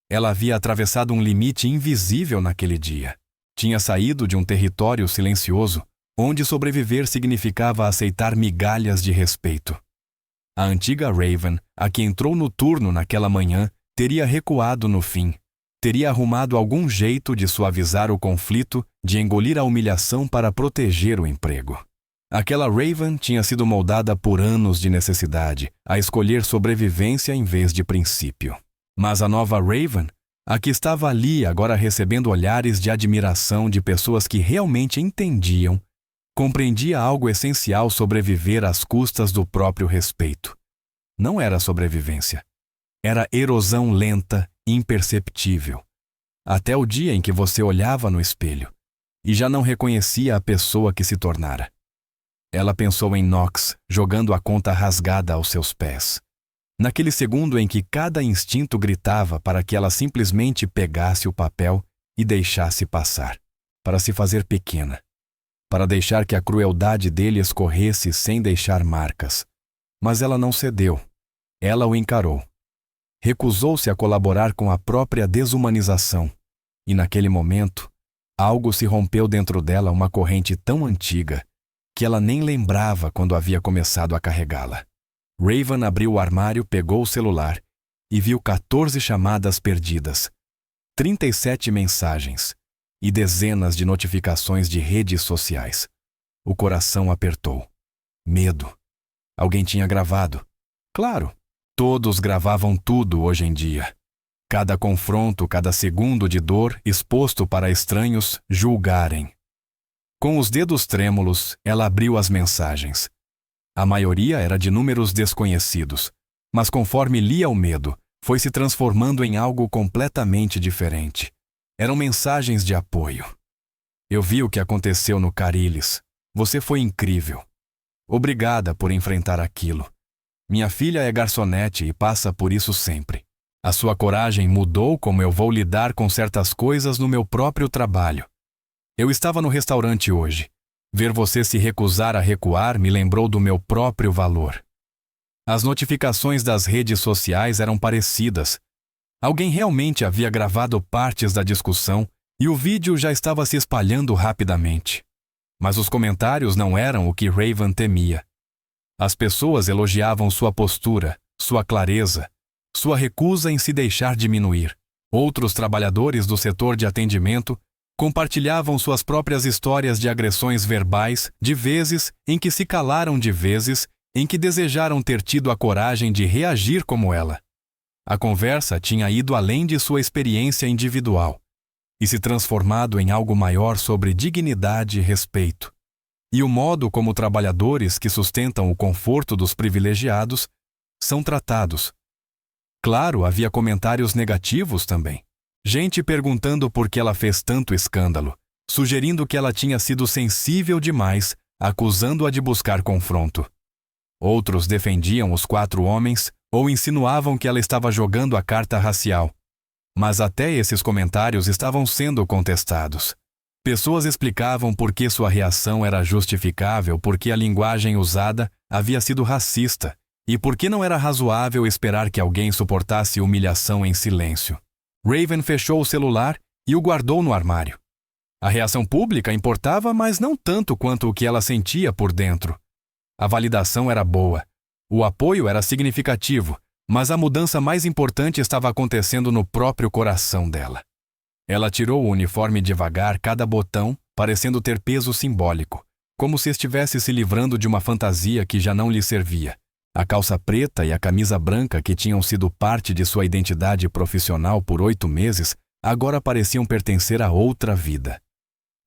Ela havia atravessado um limite invisível naquele dia. Tinha saído de um território silencioso, onde sobreviver significava aceitar migalhas de respeito. A antiga Raven, a que entrou no turno naquela manhã, teria recuado no fim. Teria arrumado algum jeito de suavizar o conflito, de engolir a humilhação para proteger o emprego. Aquela Raven tinha sido moldada por anos de necessidade, a escolher sobrevivência em vez de princípio. Mas a nova Raven, a que estava ali agora recebendo olhares de admiração de pessoas que realmente entendiam, compreendia algo essencial: sobreviver às custas do próprio respeito. Não era sobrevivência. Era erosão lenta, imperceptível. Até o dia em que você olhava no espelho e já não reconhecia a pessoa que se tornara. Ela pensou em Knox, jogando a conta rasgada aos seus pés. Naquele segundo em que cada instinto gritava para que ela simplesmente pegasse o papel e deixasse passar, para se fazer pequena, para deixar que a crueldade dele escorresse sem deixar marcas. Mas ela não cedeu. Ela o encarou. Recusou-se a colaborar com a própria desumanização. E naquele momento, algo se rompeu dentro dela, uma corrente tão antiga que ela nem lembrava quando havia começado a carregá-la. Raven abriu o armário, pegou o celular e viu 14 chamadas perdidas, 37 mensagens e dezenas de notificações de redes sociais. O coração apertou. Medo. Alguém tinha gravado. Claro, todos gravavam tudo hoje em dia. Cada confronto, cada segundo de dor exposto para estranhos julgarem. Com os dedos trêmulos, ela abriu as mensagens. A maioria era de números desconhecidos, mas conforme lia o medo, foi se transformando em algo completamente diferente. Eram mensagens de apoio. Eu vi o que aconteceu no Carilhos. Você foi incrível. Obrigada por enfrentar aquilo. Minha filha é garçonete e passa por isso sempre. A sua coragem mudou como eu vou lidar com certas coisas no meu próprio trabalho. Eu estava no restaurante hoje. Ver você se recusar a recuar me lembrou do meu próprio valor. As notificações das redes sociais eram parecidas. Alguém realmente havia gravado partes da discussão e o vídeo já estava se espalhando rapidamente. Mas os comentários não eram o que Raven temia. As pessoas elogiavam sua postura, sua clareza, sua recusa em se deixar diminuir. Outros trabalhadores do setor de atendimento compartilhavam suas próprias histórias de agressões verbais, de vezes em que se calaram, de vezes em que desejaram ter tido a coragem de reagir como ela. A conversa tinha ido além de sua experiência individual e se transformado em algo maior sobre dignidade e respeito, e o modo como trabalhadores que sustentam o conforto dos privilegiados são tratados. Claro, havia comentários negativos também. Gente perguntando por que ela fez tanto escândalo, sugerindo que ela tinha sido sensível demais, acusando-a de buscar confronto. Outros defendiam os 4 homens ou insinuavam que ela estava jogando a carta racial. Mas até esses comentários estavam sendo contestados. Pessoas explicavam por que sua reação era justificável, porque a linguagem usada havia sido racista e por que não era razoável esperar que alguém suportasse humilhação em silêncio. Raven fechou o celular e o guardou no armário. A reação pública importava, mas não tanto quanto o que ela sentia por dentro. A validação era boa, o apoio era significativo, mas a mudança mais importante estava acontecendo no próprio coração dela. Ela tirou o uniforme devagar, cada botão parecendo ter peso simbólico, como se estivesse se livrando de uma fantasia que já não lhe servia. A calça preta e a camisa branca, que tinham sido parte de sua identidade profissional por 8 meses, agora pareciam pertencer a outra vida.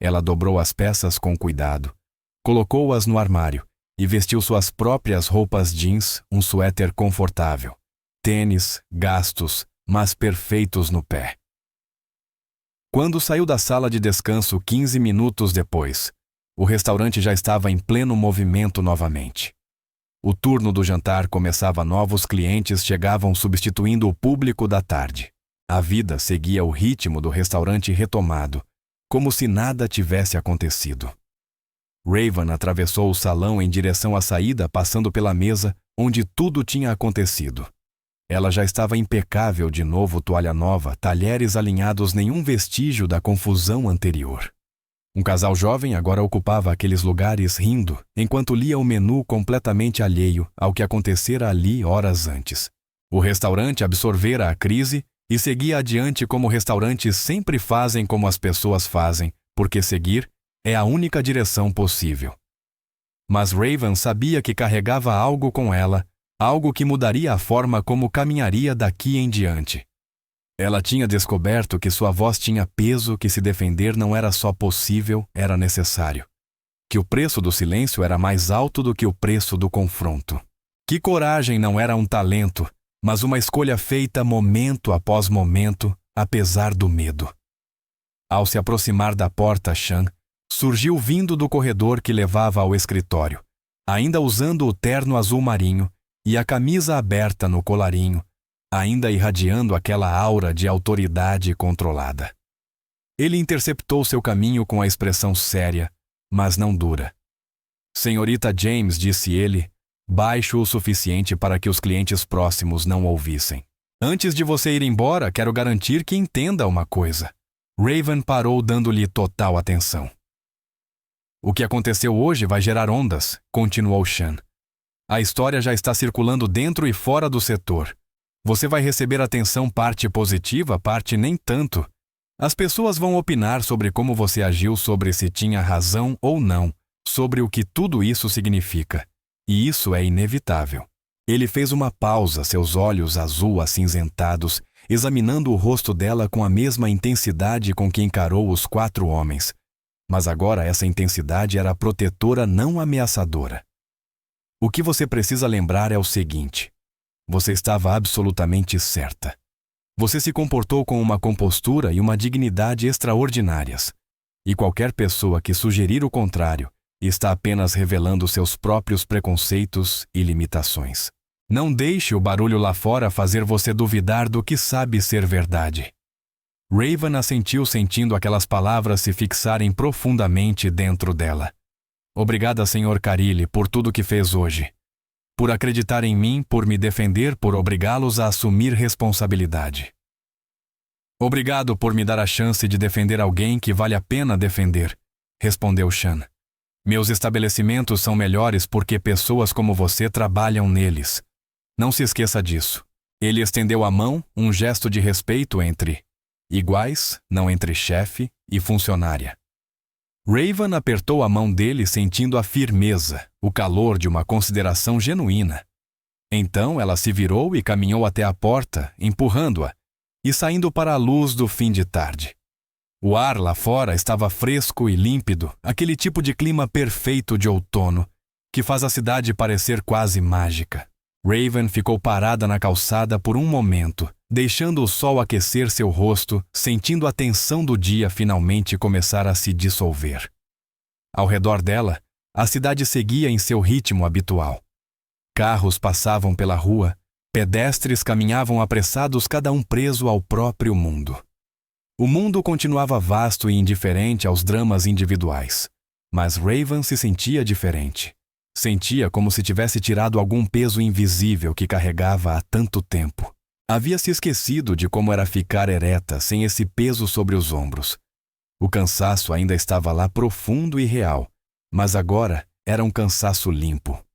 Ela dobrou as peças com cuidado, colocou-as no armário e vestiu suas próprias roupas jeans, um suéter confortável. Tênis, gastos, mas perfeitos no pé. Quando saiu da sala de descanso 15 minutos depois, o restaurante já estava em pleno movimento novamente. O turno do jantar começava, novos clientes chegavam substituindo o público da tarde. A vida seguia o ritmo do restaurante retomado, como se nada tivesse acontecido. Raven atravessou o salão em direção à saída, passando pela mesa onde tudo tinha acontecido. Ela já estava impecável de novo, toalha nova, talheres alinhados, nenhum vestígio da confusão anterior. Um casal jovem agora ocupava aqueles lugares rindo, enquanto lia o menu completamente alheio ao que acontecera ali horas antes. O restaurante absorvera a crise e seguia adiante como restaurantes sempre fazem, como as pessoas fazem, porque seguir é a única direção possível. Mas Raven sabia que carregava algo com ela, algo que mudaria a forma como caminharia daqui em diante. Ela tinha descoberto que sua voz tinha peso, que se defender não era só possível, era necessário. Que o preço do silêncio era mais alto do que o preço do confronto. Que coragem não era um talento, mas uma escolha feita momento após momento, apesar do medo. Ao se aproximar da porta, Sean surgiu vindo do corredor que levava ao escritório, ainda usando o terno azul marinho e a camisa aberta no colarinho, ainda irradiando aquela aura de autoridade controlada. Ele interceptou seu caminho com a expressão séria, mas não dura. Senhorita James, disse ele, baixo o suficiente para que os clientes próximos não ouvissem. Antes de você ir embora, quero garantir que entenda uma coisa. Raven parou, dando-lhe total atenção. O que aconteceu hoje vai gerar ondas, continuou Sean. A história já está circulando dentro e fora do setor. Você vai receber atenção, parte positiva, parte nem tanto. As pessoas vão opinar sobre como você agiu, sobre se tinha razão ou não, sobre o que tudo isso significa. E isso é inevitável. Ele fez uma pausa, seus olhos azul acinzentados, examinando o rosto dela com a mesma intensidade com que encarou os 4 homens. Mas agora essa intensidade era protetora, não ameaçadora. O que você precisa lembrar é o seguinte: você estava absolutamente certa. Você se comportou com uma compostura e uma dignidade extraordinárias. E qualquer pessoa que sugerir o contrário está apenas revelando seus próprios preconceitos e limitações. Não deixe o barulho lá fora fazer você duvidar do que sabe ser verdade. Raven assentiu, sentindo aquelas palavras se fixarem profundamente dentro dela. Obrigada, Sr. Carilli, por tudo que fez hoje. Por acreditar em mim, por me defender, por obrigá-los a assumir responsabilidade. Obrigado por me dar a chance de defender alguém que vale a pena defender, respondeu Sean. Meus estabelecimentos são melhores porque pessoas como você trabalham neles. Não se esqueça disso. Ele estendeu a mão, um gesto de respeito entre iguais, não entre chefe e funcionária. Raven apertou a mão dele, sentindo a firmeza, o calor de uma consideração genuína. Então ela se virou e caminhou até a porta, empurrando-a, e saindo para a luz do fim de tarde. O ar lá fora estava fresco e límpido, aquele tipo de clima perfeito de outono, que faz a cidade parecer quase mágica. Raven ficou parada na calçada por um momento, deixando o sol aquecer seu rosto, sentindo a tensão do dia finalmente começar a se dissolver. Ao redor dela, a cidade seguia em seu ritmo habitual. Carros passavam pela rua, pedestres caminhavam apressados, cada um preso ao próprio mundo. O mundo continuava vasto e indiferente aos dramas individuais, mas Raven se sentia diferente. Sentia como se tivesse tirado algum peso invisível que carregava há tanto tempo. Havia se esquecido de como era ficar ereta sem esse peso sobre os ombros. O cansaço ainda estava lá profundo e real, mas agora era um cansaço limpo.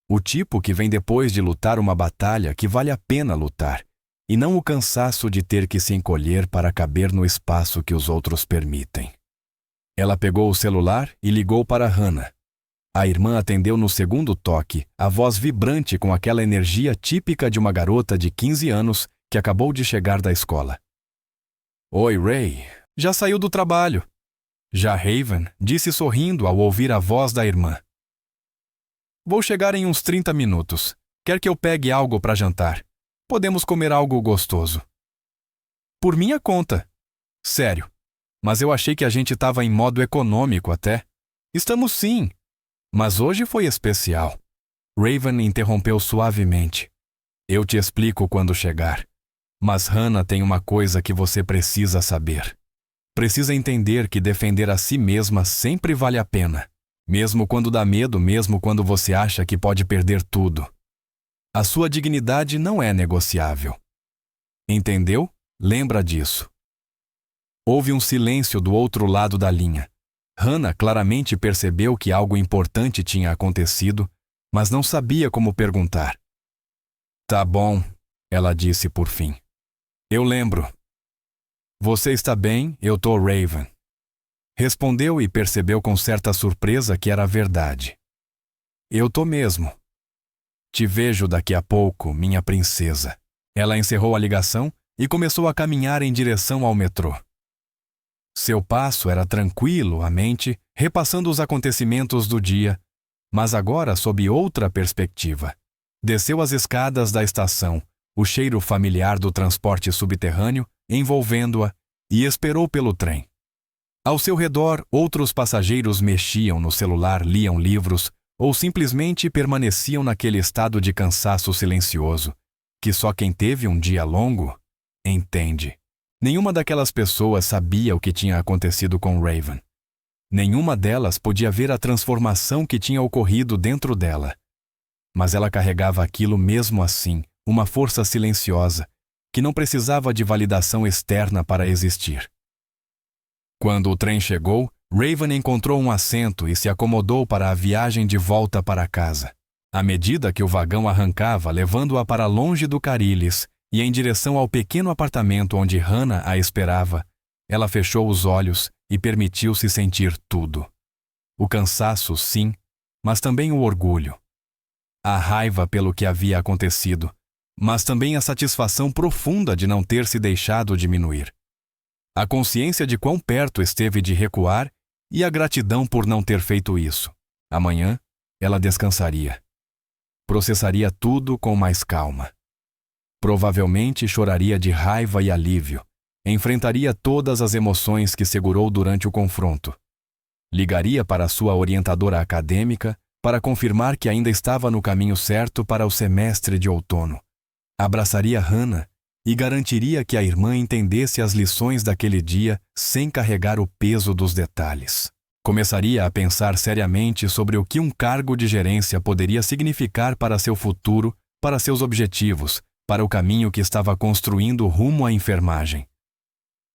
O tipo que vem depois de lutar uma batalha que vale a pena lutar, e não o cansaço de ter que se encolher para caber no espaço que os outros permitem. Ela pegou o celular e ligou para Hannah. A irmã atendeu no segundo toque, a voz vibrante com aquela energia típica de uma garota de 15 anos que acabou de chegar da escola. Oi, Ray. Já saiu do trabalho. Já Raven disse sorrindo ao ouvir a voz da irmã. Vou chegar em uns 30 minutos. Quer que eu pegue algo para jantar? Podemos comer algo gostoso. Por minha conta. Sério. Mas eu achei que a gente estava em modo econômico até. Estamos sim. Mas hoje foi especial. Raven interrompeu suavemente. Eu te explico quando chegar. Mas Hannah tem uma coisa que você precisa saber. Precisa entender que defender a si mesma sempre vale a pena. Mesmo quando dá medo, mesmo quando você acha que pode perder tudo. A sua dignidade não é negociável. Entendeu? Lembra disso. Houve um silêncio do outro lado da linha. Hannah claramente percebeu que algo importante tinha acontecido, mas não sabia como perguntar. Tá bom, ela disse por fim. Eu lembro. Você está bem? Eu tô Raven. Respondeu e percebeu com certa surpresa que era verdade. Eu tô mesmo. Te vejo daqui a pouco, minha princesa. Ela encerrou a ligação e começou a caminhar em direção ao metrô. Seu passo era tranquilo, a mente, repassando os acontecimentos do dia, mas agora sob outra perspectiva. Desceu as escadas da estação, o cheiro familiar do transporte subterrâneo envolvendo-a, e esperou pelo trem. Ao seu redor, outros passageiros mexiam no celular, liam livros ou simplesmente permaneciam naquele estado de cansaço silencioso, que só quem teve um dia longo entende. Nenhuma daquelas pessoas sabia o que tinha acontecido com Raven. Nenhuma delas podia ver a transformação que tinha ocorrido dentro dela. Mas ela carregava aquilo mesmo assim, uma força silenciosa, que não precisava de validação externa para existir. Quando o trem chegou, Raven encontrou um assento e se acomodou para a viagem de volta para casa. À medida que o vagão arrancava, levando-a para longe do Carilhos e em direção ao pequeno apartamento onde Hannah a esperava, ela fechou os olhos e permitiu-se sentir tudo. O cansaço, sim, mas também o orgulho. A raiva pelo que havia acontecido, mas também a satisfação profunda de não ter se deixado diminuir. A consciência de quão perto esteve de recuar e a gratidão por não ter feito isso. Amanhã, ela descansaria. Processaria tudo com mais calma. Provavelmente choraria de raiva e alívio. Enfrentaria todas as emoções que segurou durante o confronto. Ligaria para sua orientadora acadêmica para confirmar que ainda estava no caminho certo para o semestre de outono. Abraçaria Hannah e garantiria que a irmã entendesse as lições daquele dia sem carregar o peso dos detalhes. Começaria a pensar seriamente sobre o que um cargo de gerência poderia significar para seu futuro, para seus objetivos, para o caminho que estava construindo rumo à enfermagem.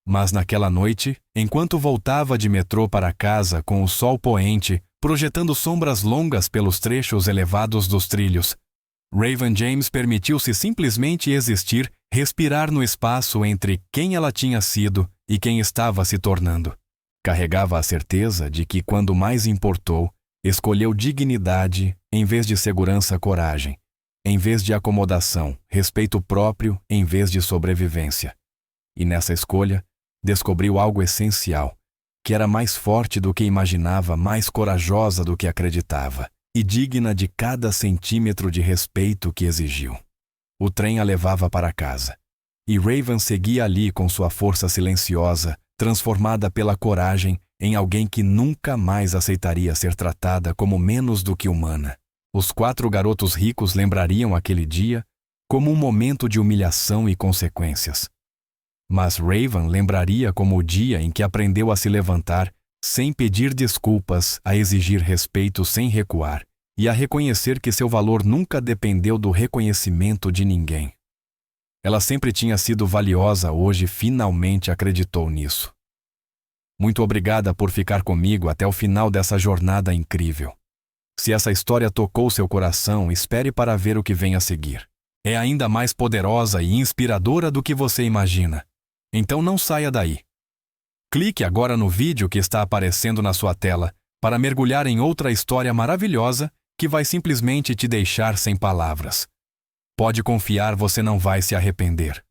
Mas naquela noite, enquanto voltava de metrô para casa com o sol poente, projetando sombras longas pelos trechos elevados dos trilhos, Raven James permitiu-se simplesmente existir, respirar no espaço entre quem ela tinha sido e quem estava se tornando. Carregava a certeza de que, quando mais importou, escolheu dignidade em vez de segurança-coragem, em vez de acomodação, respeito próprio em vez de sobrevivência. E nessa escolha, descobriu algo essencial, que era mais forte do que imaginava, mais corajosa do que acreditava, e digna de cada centímetro de respeito que exigiu. O trem a levava para casa, e Raven seguia ali com sua força silenciosa, transformada pela coragem em alguém que nunca mais aceitaria ser tratada como menos do que humana. Os 4 garotos ricos lembrariam aquele dia como um momento de humilhação e consequências. Mas Raven lembraria como o dia em que aprendeu a se levantar sem pedir desculpas, a exigir respeito sem recuar e a reconhecer que seu valor nunca dependeu do reconhecimento de ninguém. Ela sempre tinha sido valiosa, hoje finalmente acreditou nisso. Muito obrigada por ficar comigo até o final dessa jornada incrível. Se essa história tocou seu coração, espere para ver o que vem a seguir. É ainda mais poderosa e inspiradora do que você imagina. Então não saia daí. Clique agora no vídeo que está aparecendo na sua tela para mergulhar em outra história maravilhosa que vai simplesmente te deixar sem palavras. Pode confiar, você não vai se arrepender.